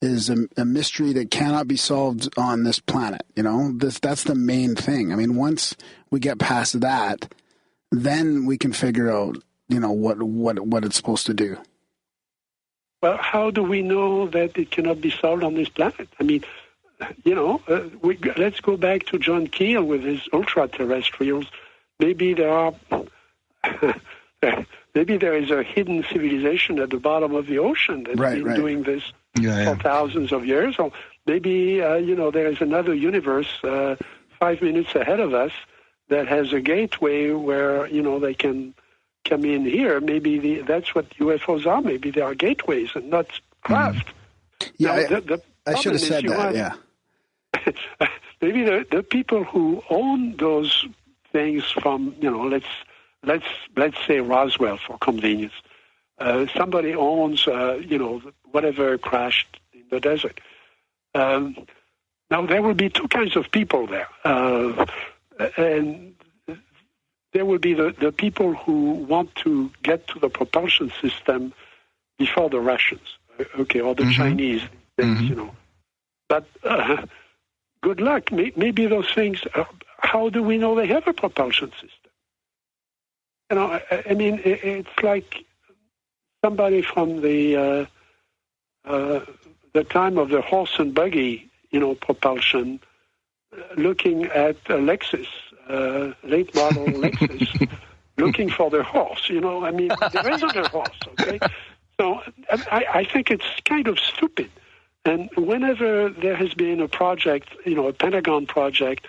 a mystery that cannot be solved on this planet. That's the main thing. I mean, once we get past that, then we can figure out, what it's supposed to do. Well, how do we know that it cannot be solved on this planet? I mean, let's go back to John Keel with his ultra-terrestrials. Maybe there is a hidden civilization at the bottom of the ocean that's been doing this for thousands of years. Or maybe, there is another universe 5 minutes ahead of us that has a gateway where, they can come in here. Maybe that's what UFOs are. Maybe they are gateways and not craft. Yeah, I should have said that, maybe the people who own those things from, let's say Roswell for convenience. Somebody owns, whatever crashed in the desert. Now, there will be two kinds of people there. And there will be the people who want to get to the propulsion system before the Russians, or the Chinese, But good luck. Maybe those things, how do we know they have a propulsion system? It's like somebody from the time of the horse and buggy, propulsion, looking at a Lexus, late model Lexus, looking for the horse. There isn't a horse, okay? So I think it's kind of stupid. And whenever there has been a project, a Pentagon project,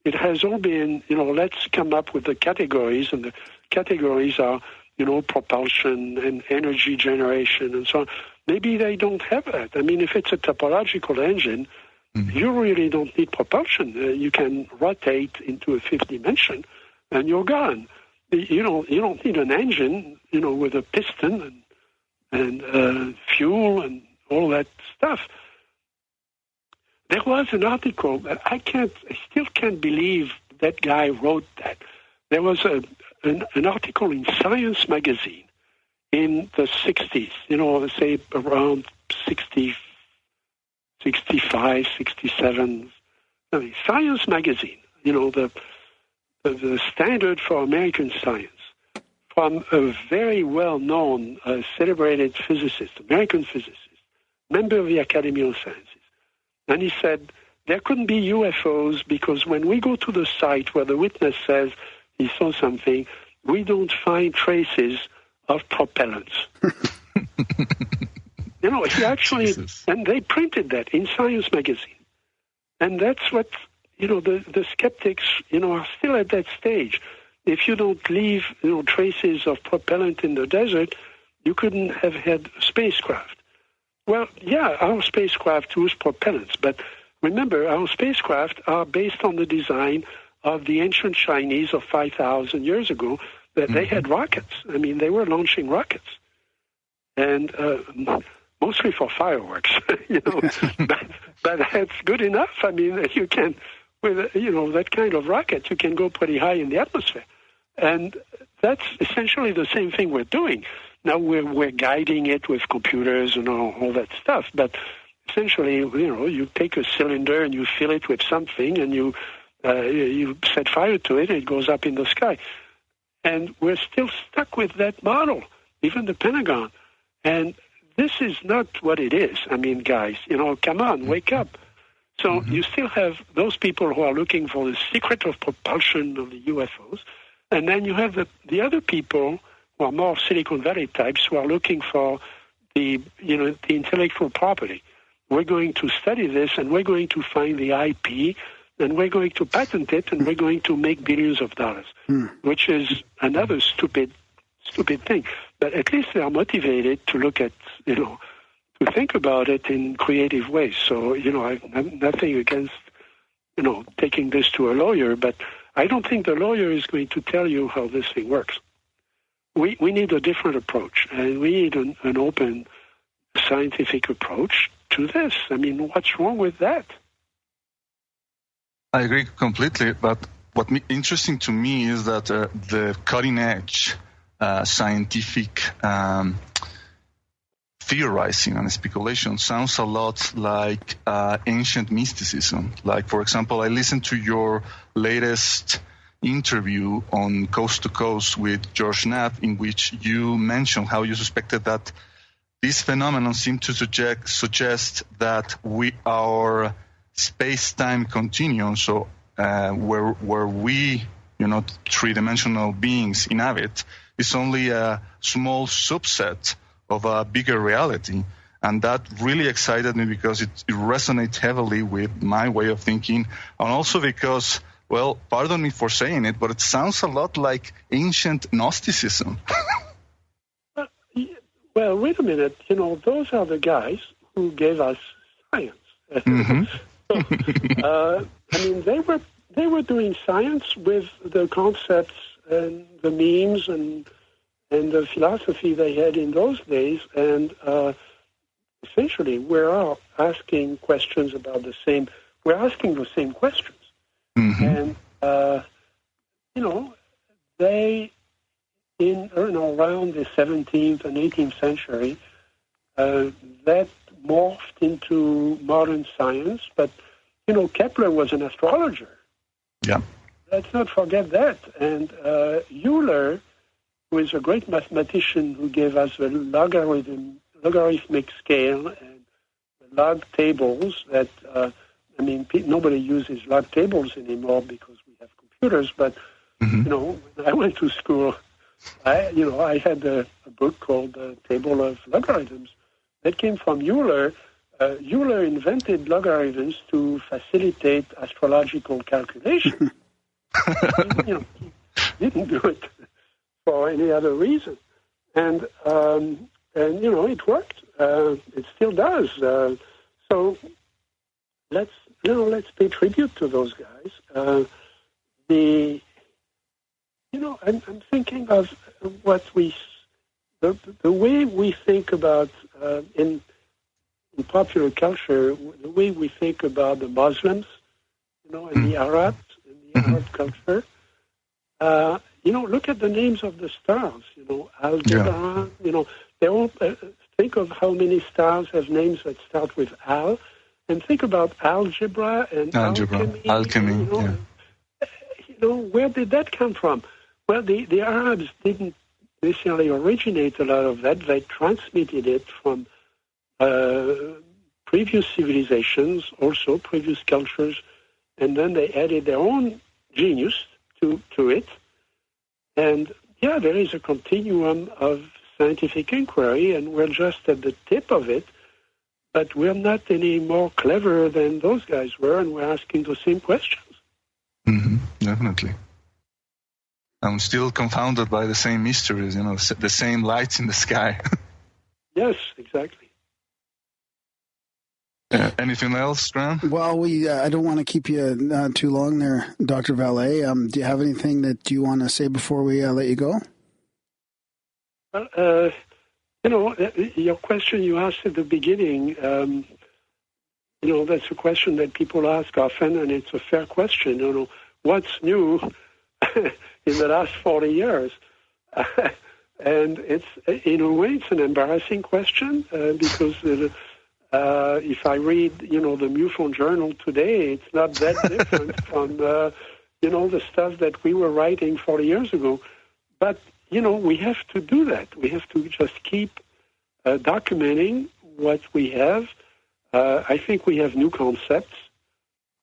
it has all been, let's come up with the categories, and the categories are, propulsion and energy generation and so on. Maybe they don't have that. I mean, if it's a topological engine, you really don't need propulsion. You can rotate into a fifth dimension, and you're gone. You don't need an engine, with a piston and fuel and all that stuff. There was an article that I still can't believe that guy wrote that. There was an article in Science magazine in the 60s, say around 60, 65, 67. Science magazine, the standard for American science, from a very well-known, celebrated physicist, American physicist, member of the Academy of Sciences. And he said, there couldn't be UFOs because when we go to the site where the witness says he saw something, we don't find traces of propellants. He actually, Jesus. And they printed that in Science magazine. And that's what, the skeptics, are still at that stage. If you don't leave, traces of propellant in the desert, you couldn't have had a spacecraft. Well, yeah, our spacecraft use propellants, but remember, our spacecraft are based on the design of the ancient Chinese of 5,000 years ago, that they had rockets. I mean, they were launching rockets. And mostly for fireworks, but that's good enough. I mean, you can, with, that kind of rocket, you can go pretty high in the atmosphere. And that's essentially the same thing we're doing. Now we're guiding it with computers and all that stuff, but essentially, you take a cylinder and you fill it with something and you set fire to it and it goes up in the sky. And we're still stuck with that model, even the Pentagon. And this is not what it is. I mean, guys, come on, wake up. So you still have those people who are looking for the secret of propulsion of the UFOs. And then you have the other people who are more Silicon Valley types who are looking for the intellectual property. We're going to study this and we're going to find the IP and we're going to patent it and we're going to make billions of dollars, which is another stupid thing. But at least they are motivated to look at, to think about it in creative ways. So, I'm nothing against, taking this to a lawyer, but I don't think the lawyer is going to tell you how this thing works. We need a different approach, and we need an open scientific approach to this. I mean, what's wrong with that? I agree completely, but what's interesting to me is that the cutting-edge scientific theorizing and speculation sounds a lot like ancient mysticism. Like, for example, I listened to your latest interview on Coast to Coast with George Knapp, in which you mentioned how you suspected that this phenomenon seemed to suggest that our space-time continuum, so where we, three-dimensional beings inhabit, is only a small subset of a bigger reality. And that really excited me because it resonates heavily with my way of thinking, and also because, well, pardon me for saying it, but it sounds a lot like ancient Gnosticism. Well, wait a minute. Those are the guys who gave us science. So, they were doing science with the concepts and the memes and the philosophy they had in those days, and essentially we're asking questions about we're asking the same questions. And, they, around the 17th and 18th century, that morphed into modern science, but, Kepler was an astrologer. Yeah. Let's not forget that. And Euler, who is a great mathematician who gave us the logarithmic scale and the log tables that, nobody uses log tables anymore because we have computers, but, when I went to school, I had a book called The Table of Logarithms that came from Euler. Euler invented logarithms to facilitate astrological calculation. He didn't do it for any other reason. And it worked. It still does. So let's pay tribute to those guys. I'm thinking of the way we think about in popular culture, the way we think about the Muslims, and the Arabs, and the Arab culture. Look at the names of the stars. Algebra. They all think of how many stars have names that start with Al, and think about algebra and alchemy. Where did that come from? Well, the Arabs didn't necessarily originate a lot of that. They transmitted it from previous civilizations, also previous cultures, and then they added their own genius to it. And yeah, there is a continuum of scientific inquiry, and we're just at the tip of it. But we're not any more clever than those guys were, and we're asking the same questions. Mm-hmm, definitely. I'm still confounded by the same mysteries, the same lights in the sky. Yes, exactly. Anything else, Graham? Well, I don't want to keep you too long there, Dr. Vallee. Do you have anything that you want to say before we let you go? Well, your question you asked at the beginning, that's a question that people ask often, and it's a fair question. What's new in the last 40 years? And it's, in a way, it's an embarrassing question because if I read, the MUFON Journal today, it's not that different from, the stuff that we were writing 40 years ago. But, we have to do that. We have to just keep documenting what we have. I think we have new concepts.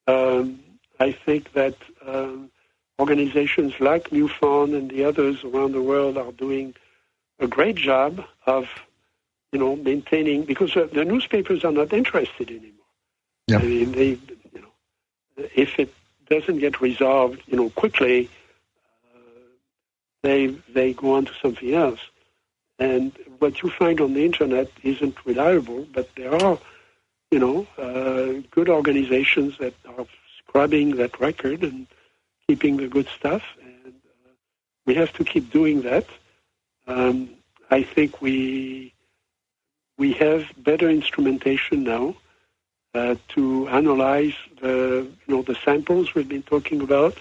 I think that organizations like MUFON and the others around the world are doing a great job of, maintaining, because the newspapers are not interested anymore. Yep. I mean, if it doesn't get resolved, quickly, they go on to something else. And what you find on the internet isn't reliable, but there are, good organizations that are scrubbing that record and keeping the good stuff. And we have to keep doing that. I think we have better instrumentation now to analyze the samples we've been talking about.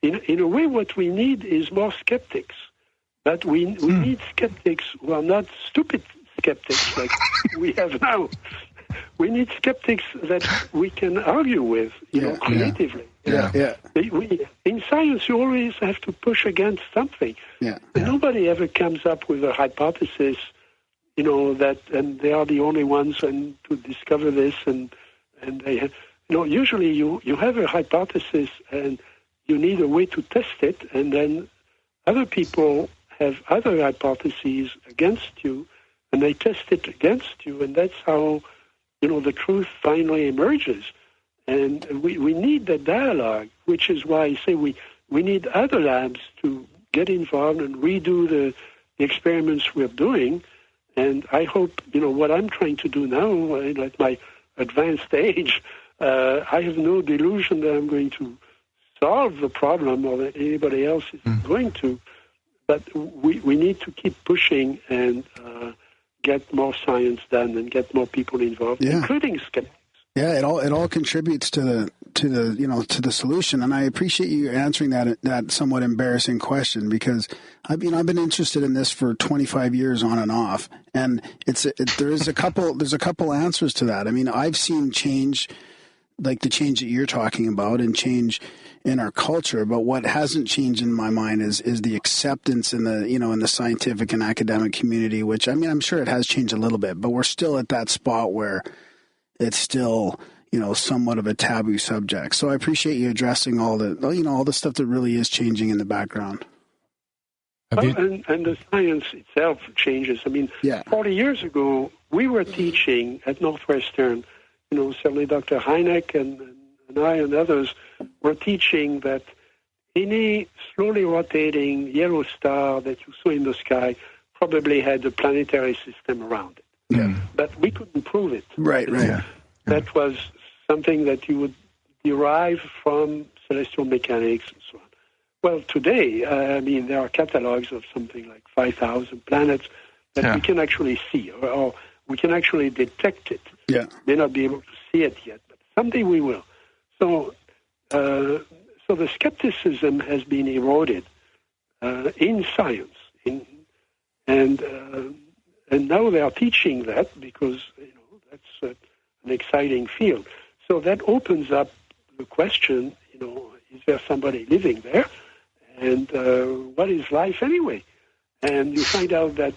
In a way, what we need is more skeptics. But we need skeptics who are not stupid skeptics like we have now. We need skeptics that we can argue with, creatively. Yeah. In science, you always have to push against something. Yeah. Nobody ever comes up with a hypothesis, that, and they are the only ones to discover this, and they have, usually you have a hypothesis and you need a way to test it, and then other people have other hypotheses against you, and they test it against you, and that's how, the truth finally emerges. And we need the dialogue, which is why I say we need other labs to get involved and redo the experiments we're doing. And I hope, what I'm trying to do now, at my advanced age, I have no delusion that I'm going to solve the problem or that anybody else is going to. But we need to keep pushing and get more science done and get more people involved, including skeptics. Yeah, it all contributes to the solution, and I appreciate you answering that somewhat embarrassing question, because I've been interested in this for 25 years on and off, and there's a couple answers to that. I mean, I've seen change, like the change that you're talking about, and change in our culture, but what hasn't changed in my mind is the acceptance in the scientific and academic community, which, I mean, I'm sure it has changed a little bit, but we're still at that spot where it's still, somewhat of a taboo subject. So I appreciate you addressing all the stuff that really is changing in the background. And the science itself changes. I mean, 40 years ago, we were teaching at Northwestern, certainly Dr. Hynek and I and others were teaching that any slowly rotating yellow star that you saw in the sky probably had a planetary system around it. Yeah. But we couldn't prove it. Right. That was something that you would derive from celestial mechanics and so on. Well, today, there are catalogs of something like 5,000 planets that we can actually see, or we can actually detect it. Yeah. May not be able to see it yet, but someday we will. So the skepticism has been eroded in science, and now they are teaching that because that's an exciting field. So that opens up the question: is there somebody living there? And what is life anyway? And you find out that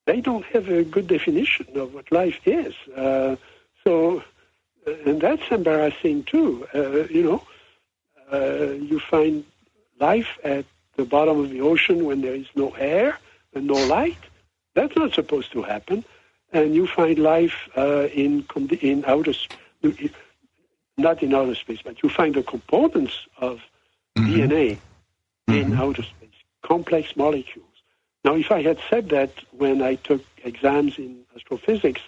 they don't have a good definition of what life is. And that's embarrassing too. You find life at the bottom of the ocean when there is no air and no light. That's not supposed to happen. And you find life in outer space, not in outer space, but you find the components of DNA in outer space, complex molecules. Now, if I had said that when I took exams in astrophysics,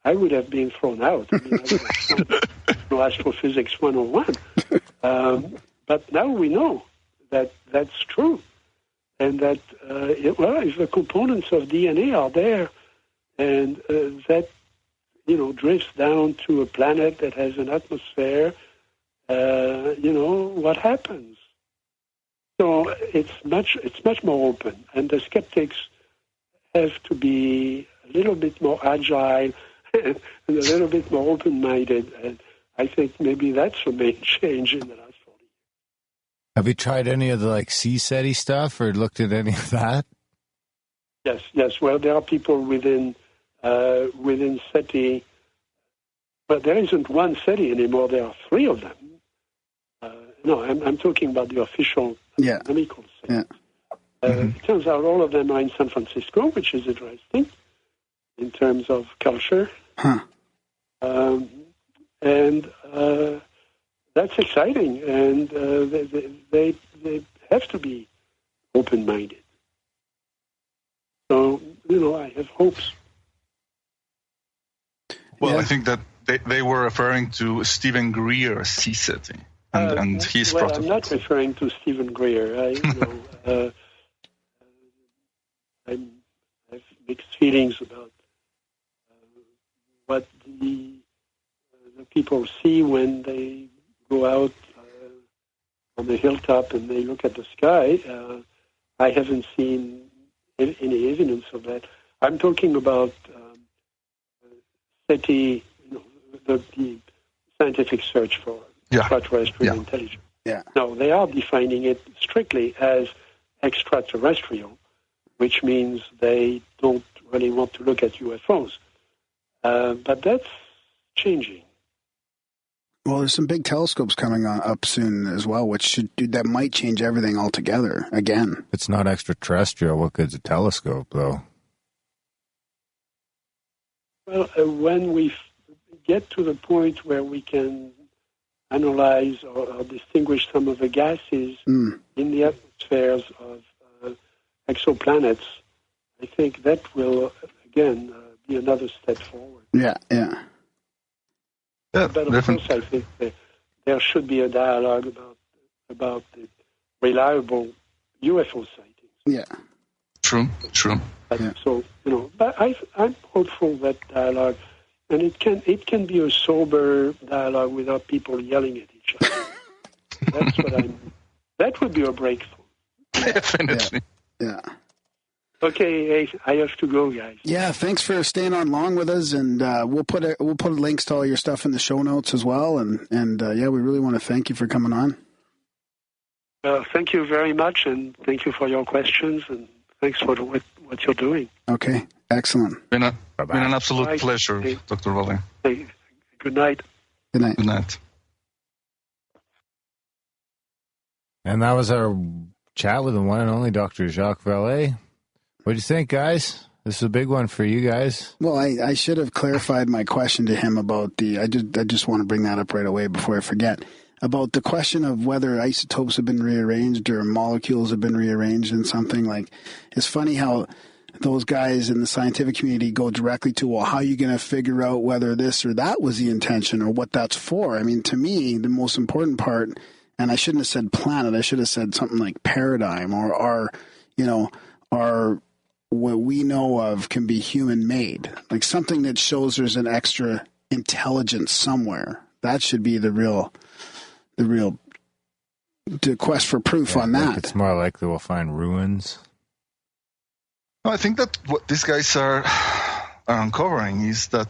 I would have been thrown out. I would have thrown Astrophysics 101. But now we know that that's true. And that, if the components of DNA are there, and that, drifts down to a planet that has an atmosphere, what happens? So it's much more open. And the skeptics have to be a little bit more agile and a little bit more open-minded. And I think maybe that's the main change in the last 40 years. Have you tried any of the CSETI stuff or looked at any of that? Yes. Well, there are people within SETI, but there isn't one SETI anymore. There are 3 of them. I'm talking about the official astronomical SETI. It turns out all of them are in San Francisco, which is interesting in terms of culture. And that's exciting, and they have to be open-minded. So, I have hopes. Well, I think that they were referring to Stephen Greer's CSETI and his protocol. I'm not referring to Stephen Greer. I have mixed feelings about what the people see when they go out on the hilltop and they look at the sky. I haven't seen any evidence of that. I'm talking about SETI, the scientific search for extraterrestrial intelligence. Yeah. No, they are defining it strictly as extraterrestrial, which means they don't really want to look at UFOs. But that's changing. Well, there's some big telescopes coming up soon as well, that might change everything altogether again. It's not extraterrestrial. What good's a telescope, though? Well, when we get to the point where we can analyze or distinguish some of the gases in the atmospheres of exoplanets, I think that will, again, be another step forward. Yeah. But of course, I think there should be a dialogue about the reliable UFO sightings. Yeah. True. So, but I'm hopeful that dialogue, and it can be a sober dialogue without people yelling at each other. That's what that would be a breakthrough. Definitely. Yeah. Okay, I have to go, guys. Yeah, thanks for staying on long with us, and we'll put links to all your stuff in the show notes as well. And we really want to thank you for coming on. Thank you very much, and thank you for your questions, and thanks for what you're doing. Okay, excellent. Been an absolute pleasure, Dr. Vallee. Hey, good night. Good night. Good night. And that was our chat with the one and only Dr. Jacques Vallee. What do you think, guys? This is a big one for you guys. Well, I should have clarified my question to him about I just want to bring that up right away before I forget. About the question of whether isotopes have been rearranged or molecules have been rearranged in something. It's funny how those guys in the scientific community go directly to, well, how are you going to figure out whether this or that was the intention or what that's for? I mean, to me, the most important part, and I shouldn't have said planet, I should have said something like paradigm or our what we know of can be human-made, like something that shows there's an extra intelligence somewhere. That should be the real quest for proof on that. It's more likely we'll find ruins. No, I think that what these guys are uncovering is that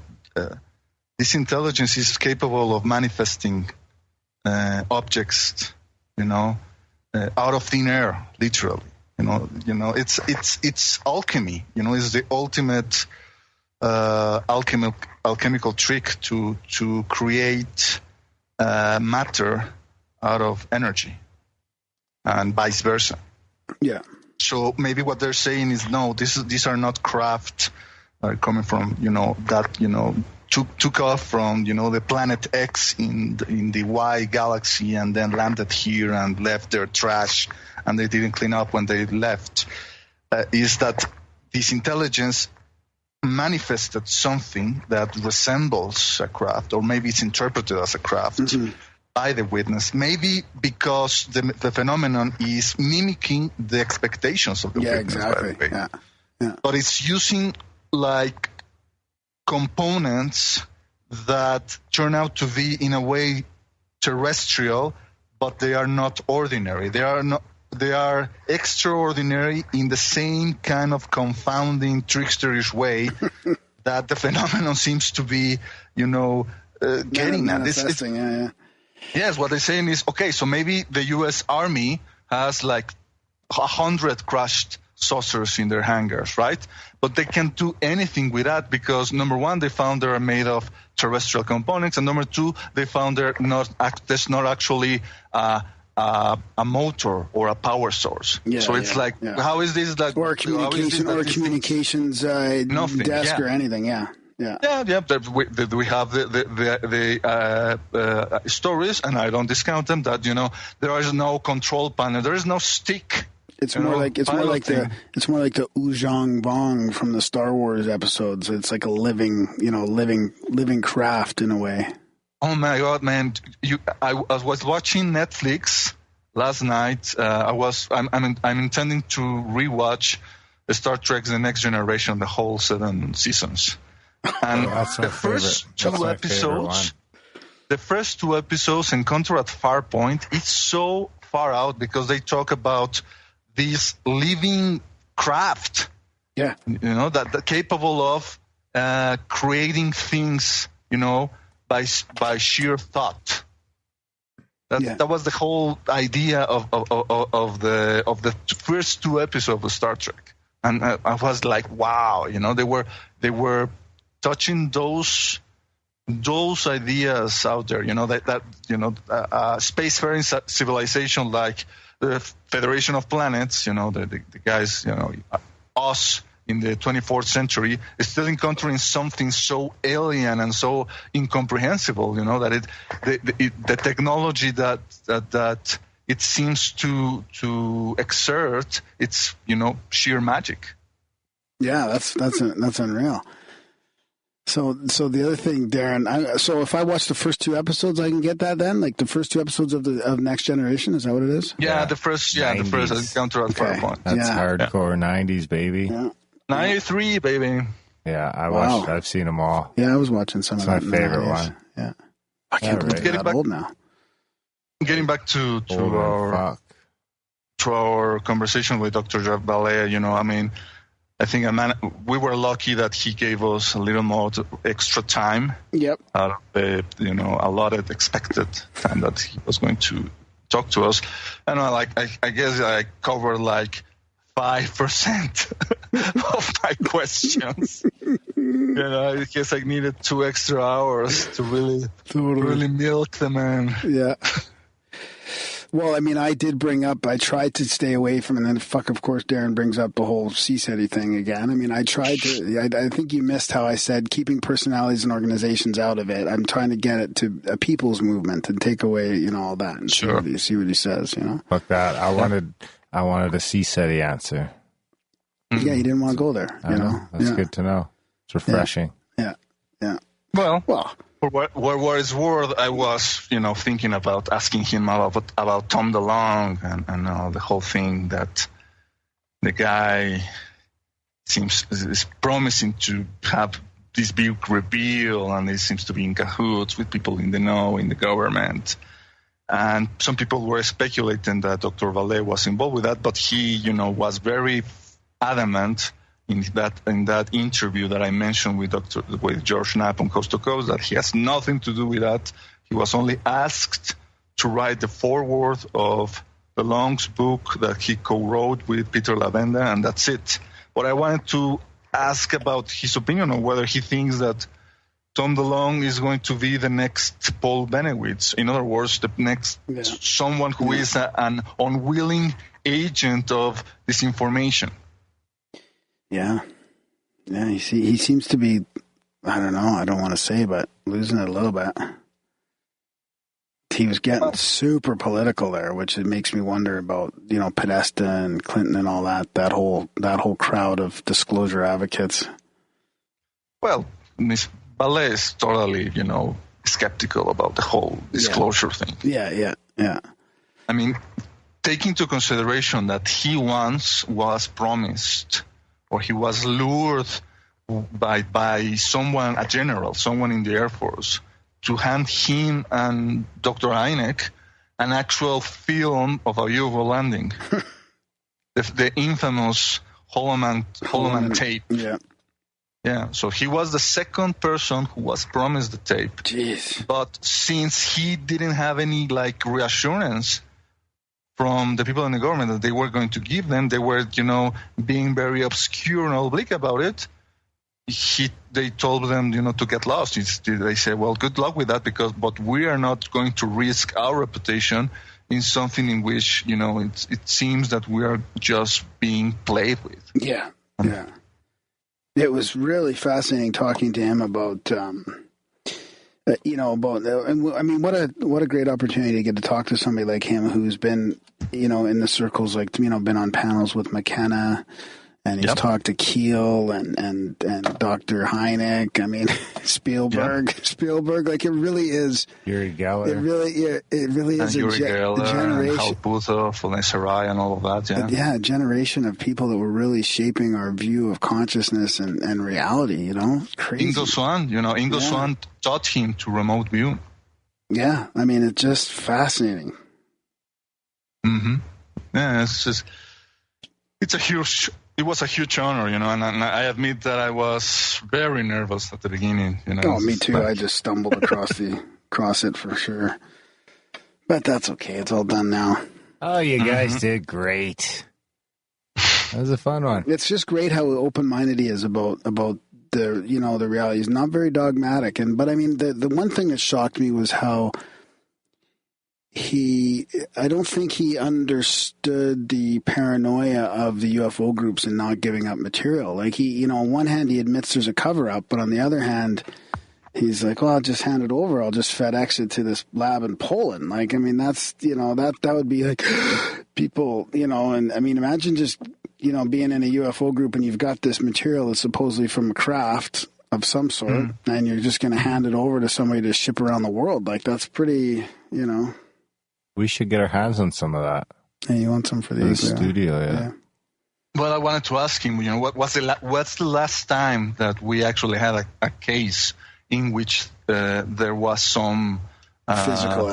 this intelligence is capable of manifesting objects, out of thin air, literally. It's alchemy. It's the ultimate alchemical trick to create matter out of energy, and vice versa. Yeah. So maybe what they're saying is, no, these are not craft coming from took off from the planet X in the Y galaxy and then landed here and left their trash and they didn't clean up when they left. Is that this intelligence manifested something that resembles a craft, or maybe it's interpreted as a craft by the witness, maybe because the phenomenon is mimicking the expectations of the witness. Exactly. By the way. Yeah. But it's using like components that turn out to be in a way terrestrial, but they are not ordinary. They are extraordinary in the same kind of confounding, tricksterish way that the phenomenon seems to be, getting at. Yes, what they're saying is, okay, so maybe the U.S. Army has like 100 crashed saucers in their hangars, right? But they can't do anything with that because, number one, they found they're made of terrestrial components, and number two, they found there's not actually a motor or a power source. So it's how is this like? Or communications nothing, desk or anything, Yeah. We have the stories, and I don't discount them. That there is no control panel, there is no stick. It's more like the Ujang Bong from the Star Wars episodes. It's like a living craft in a way. Oh my God, man! I was watching Netflix last night. I'm intending to rewatch Star Trek: The Next Generation, the whole 7 seasons. And the first two episodes Encounter at Farpoint, it's so far out because they talk about this living craft, that capable of creating things, by sheer thought. That was the whole idea of the first 2 episodes of Star Trek, and I was like, wow, they were touching those ideas out there, spacefaring civilization like the Federation of Planets, the guys, us in the 24th century is still encountering something so alien and so incomprehensible, that the technology that it seems to exert, it's sheer magic. Yeah, that's unreal. So the other thing, Darren, so if I watch the first 2 episodes, I can get that then? Like the first 2 episodes of Next Generation, is that what it is? Yeah, the first Encounter at Farpoint. That's hardcore 90s, baby. Yeah. 93, baby. Yeah, I've seen them all. Yeah, I was watching some of that. It's my favorite one. Yeah. I can't believe it's that old now. Getting back to our conversation with Dr. Jacques Vallee, I think we were lucky that he gave us a little more extra time. Yep. Out of the allotted expected time that he was going to talk to us, and I guess I covered like 5% of my questions. I guess I needed 2 extra hours to really milk the man. Yeah. Well, I tried to stay away from it, and then of course, Darren brings up the whole CSETI thing again. I think you missed how I said keeping personalities and organizations out of it. I'm trying to get it to a people's movement and take away, all that and see what he says, Fuck that. I wanted a CSETI answer. Yeah, you didn't want to go there, That's good to know. It's refreshing. Yeah. Well. For what it's worth, I was, thinking about asking him about Tom DeLonge and the whole thing that the guy is promising to have this big reveal, and he seems to be in cahoots with people in the know, in the government. And some people were speculating that Dr. Vallee was involved with that, but he, was very adamant in that interview that I mentioned with George Knapp on Coast to Coast, that he has nothing to do with that. He was only asked to write the foreword of DeLong's book that he co-wrote with Peter Lavenda, and that's it. But I wanted to ask about his opinion on whether he thinks that Tom DeLong is going to be the next Paul Benowitz. In other words, the next someone who is an unwilling agent of disinformation. Yeah. Yeah, he seems to be, I don't know, I don't want to say, but losing it a little bit. He was getting super political there, which it makes me wonder about, Podesta and Clinton and all that whole crowd of disclosure advocates. Well, Ms. Vallee is totally, skeptical about the whole disclosure thing. Yeah. I mean, take into consideration that he once was promised, or he was lured by someone, a general, someone in the Air Force, to hand him and Dr. Hynek an actual film of a UFO landing. the infamous Holloman tape. Yeah, so he was the second person who was promised the tape. Jeez. But since he didn't have any reassurance from the people in the government that they were going to give them, they were, being very obscure and oblique about it. They told them, to get lost. They said, well, good luck with that, but we are not going to risk our reputation in something in which, it seems that we are just being played with. Yeah. It was really fascinating talking to him about, what a great opportunity to get to talk to somebody like him who's been, in the circles, been on panels with McKenna, and he's talked to Keel and Dr. Hynek. I mean, Spielberg, like it really is. Yuri Geller. It really is Yuri Geller, a generation. Hal Buther, Vanessa Rai, and all of that. A generation of people that were really shaping our view of consciousness and reality. Crazy. Ingo Swann. Swann taught him to remote view. Yeah, I mean, it's just fascinating. Mm-hmm. Yeah, it was a huge honor, and I admit that I was very nervous at the beginning. Oh, me too. I just stumbled across it for sure. But that's okay. It's all done now. Oh, you guys did great. That was a fun one. It's just great how open-minded he is about the the reality. He's not very dogmatic, but I mean the one thing that shocked me was how I don't think he understood the paranoia of the UFO groups and not giving up material. Like on one hand, he admits there's a cover-up, but on the other hand, he's like, well, I'll just hand it over. I'll just FedEx it to this lab in Poland. Like, I mean, that's, that would be like people, and I mean, imagine just, being in a UFO group and you've got this material that's supposedly from a craft of some sort, and you're just going to hand it over to somebody to ship around the world. Like, that's pretty, We should get our hands on some of that. Hey, you want some for the studio? Yeah. Well, I wanted to ask him, what's the last time that we actually had a case in which there was some physical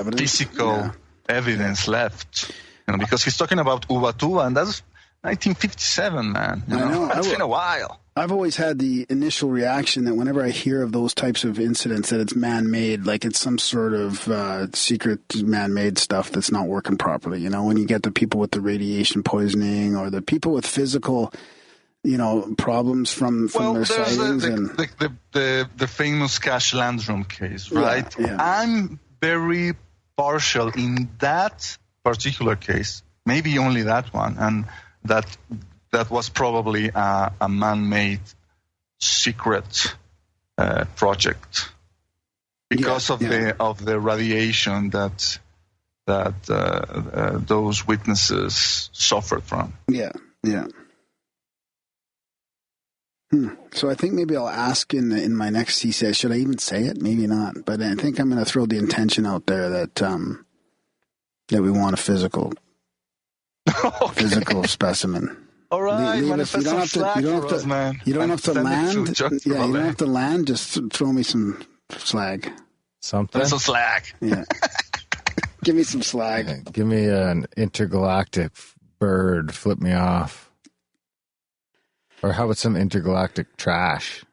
evidence left? Because he's talking about Ubatuba, and that's 1957, man. I know. It's been a while. I've always had the initial reaction that whenever I hear of those types of incidents, that it's man-made, like it's some sort of secret man-made stuff that's not working properly. When you get the people with the radiation poisoning or the people with physical, problems from their sightings. The famous Cash Landrum case, right? Yeah. I'm very partial in that particular case, maybe only that one, and that was probably a man-made secret project because of the radiation that those witnesses suffered from. Yeah. So I think maybe I'll ask in my next CC. Should I even say it? Maybe not. But I think I'm going to throw the intention out there that we want a physical specimen. All right, you don't have to land. You don't have to land. Just throw me some slag. Something. Some slag. Yeah. Give me some slag. Give me an intergalactic bird. Flip me off. Or how about some intergalactic trash?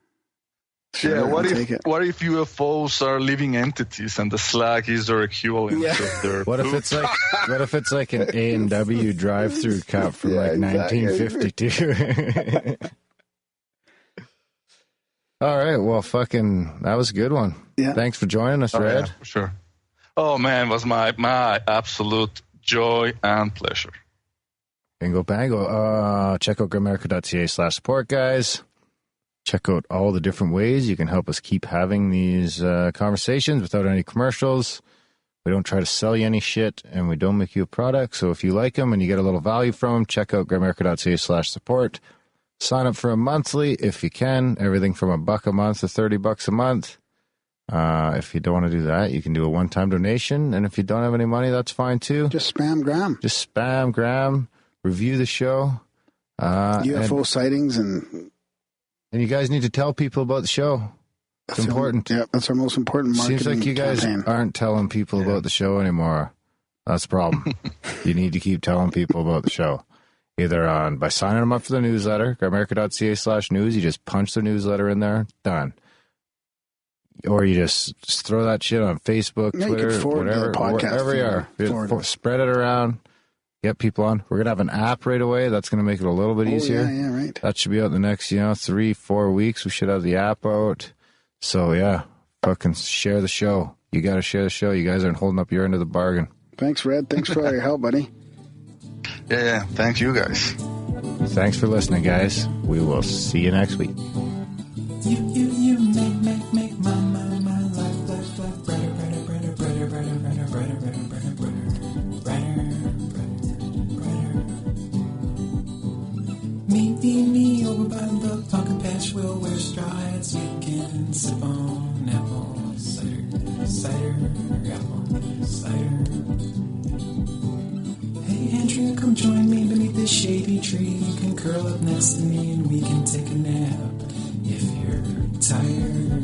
Sure, Yeah, what I'll take it. if UFOs are living entities and the slag is their equivalent of their What if it's like an A&W drive-through cup from like 1952? All right, well, that was a good one. Yeah. Thanks for joining us, Red. Yeah, for sure. Oh man, it was my absolute joy and pleasure. Bingo bango. Check out grimerica.ca/support, guys. Check out all the different ways you can help us keep having these conversations without any commercials. We don't try to sell you any shit, and we don't make you a product. So if you like them and you get a little value from them, check out grimerica.ca/support. Sign up for a monthly if you can. Everything from $1 a month to $30 a month. If you don't want to do that, you can do a one-time donation. And if you don't have any money, that's fine too. Just spam Graham. Review the show. UFO sightings and you guys need to tell people about the show. It's important. Yeah, that's our most important marketing Seems like you guys campaign. aren't telling people about the show anymore. That's the problem. You need to keep telling people about the show. Either by signing them up for the newsletter, grimerica.ca/news. You just punch the newsletter in there. Done. Or you just throw that shit on Facebook, Twitter, whatever, wherever you are. Spread it around. Get people on. We're going to have an app right away. That's going to make it a little bit easier. Yeah, right. That should be out in the next, 3-4 weeks. We should have the app out. So, yeah, fucking share the show. You got to share the show. You guys aren't holding up your end of the bargain. Thanks, Red. Thanks for all your help, buddy. Yeah, thank you guys. Thanks for listening, guys. We will see you next week. You make my life brighter. Me over by the pumpkin patch, we'll wear straw hats, we can sip on apple cider, apple cider. Hey Andrew, come join me beneath this shady tree. You can curl up next to me and we can take a nap. If you're tired.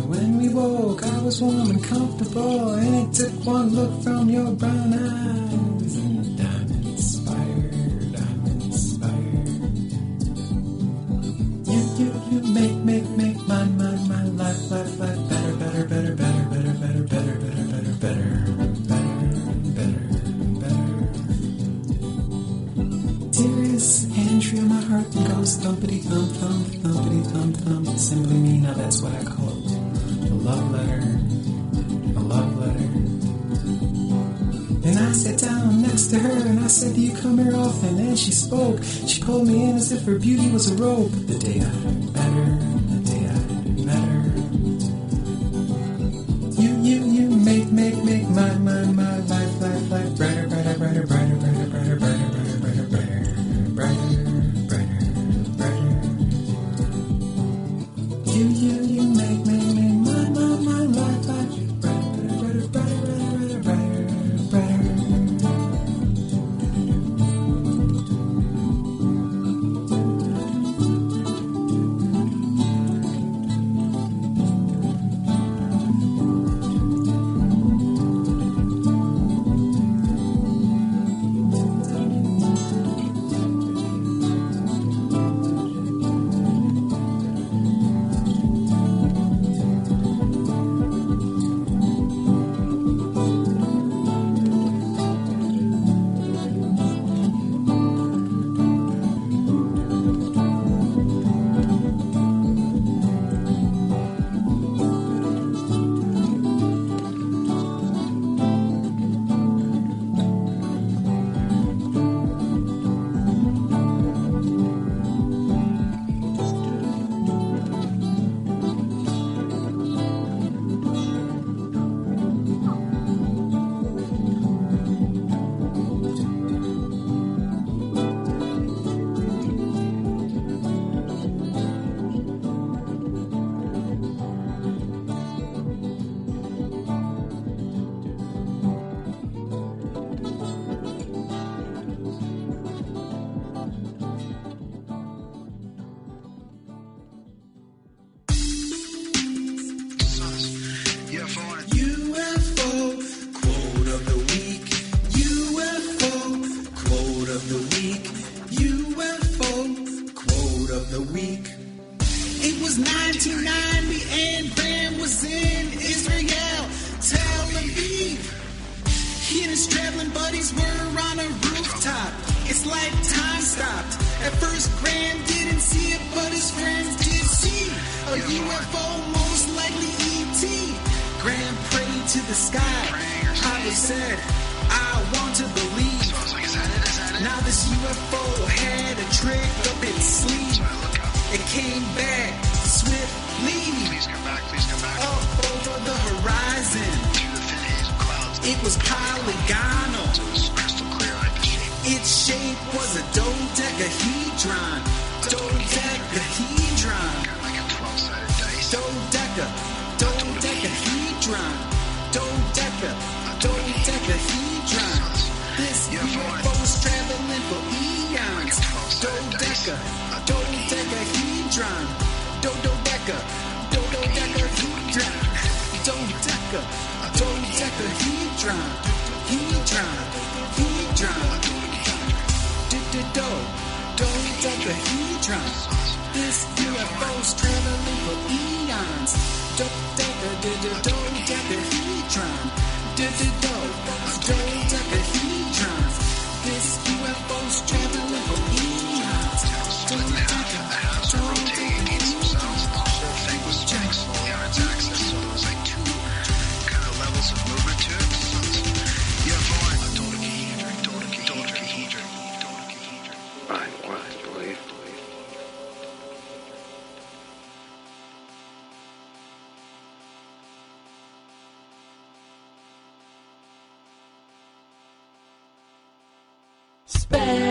When we woke, I was warm and comfortable, and it took one look from your brown eyes, and I'm inspired. You make my life better. Dearest Andrea, my heart goes thumpity thump. Simply me, now that's what I call it. A love letter. And I sat down next to her and I said, do you come here often? And she spoke. She pulled me in as if her beauty was a rope. The day I met her. You make my life brighter. You make my life UFO quote of the week. first, Graham didn't see it, but his friends did see a UFO, most likely ET. Graham prayed to the sky. Papa said, I want to believe. Now this UFO had a trick up its sleeve. It came back swiftly. Please come back. Up over the horizon. Through the thin haze of clouds. It was polygonal. It was crystal clear, like the shape. Its shape was a dodecahedron. Dodecahedron. Like a 12-sided dice. Dodecahedron. Dodecahedron. This UFO was traveling for eons. Dodecahedron. Dodecahedron. Dodecahedron. Dodecahedron. This UFO's traveling for eons. Dodecahedron. Dodecahedron. This UFO's traveling for eons. Rotating against themselves. The whole thing was spinning slowly on its axis. So there was like two kind of levels of movement to it. UFO, dodecahedron. I believe. Spare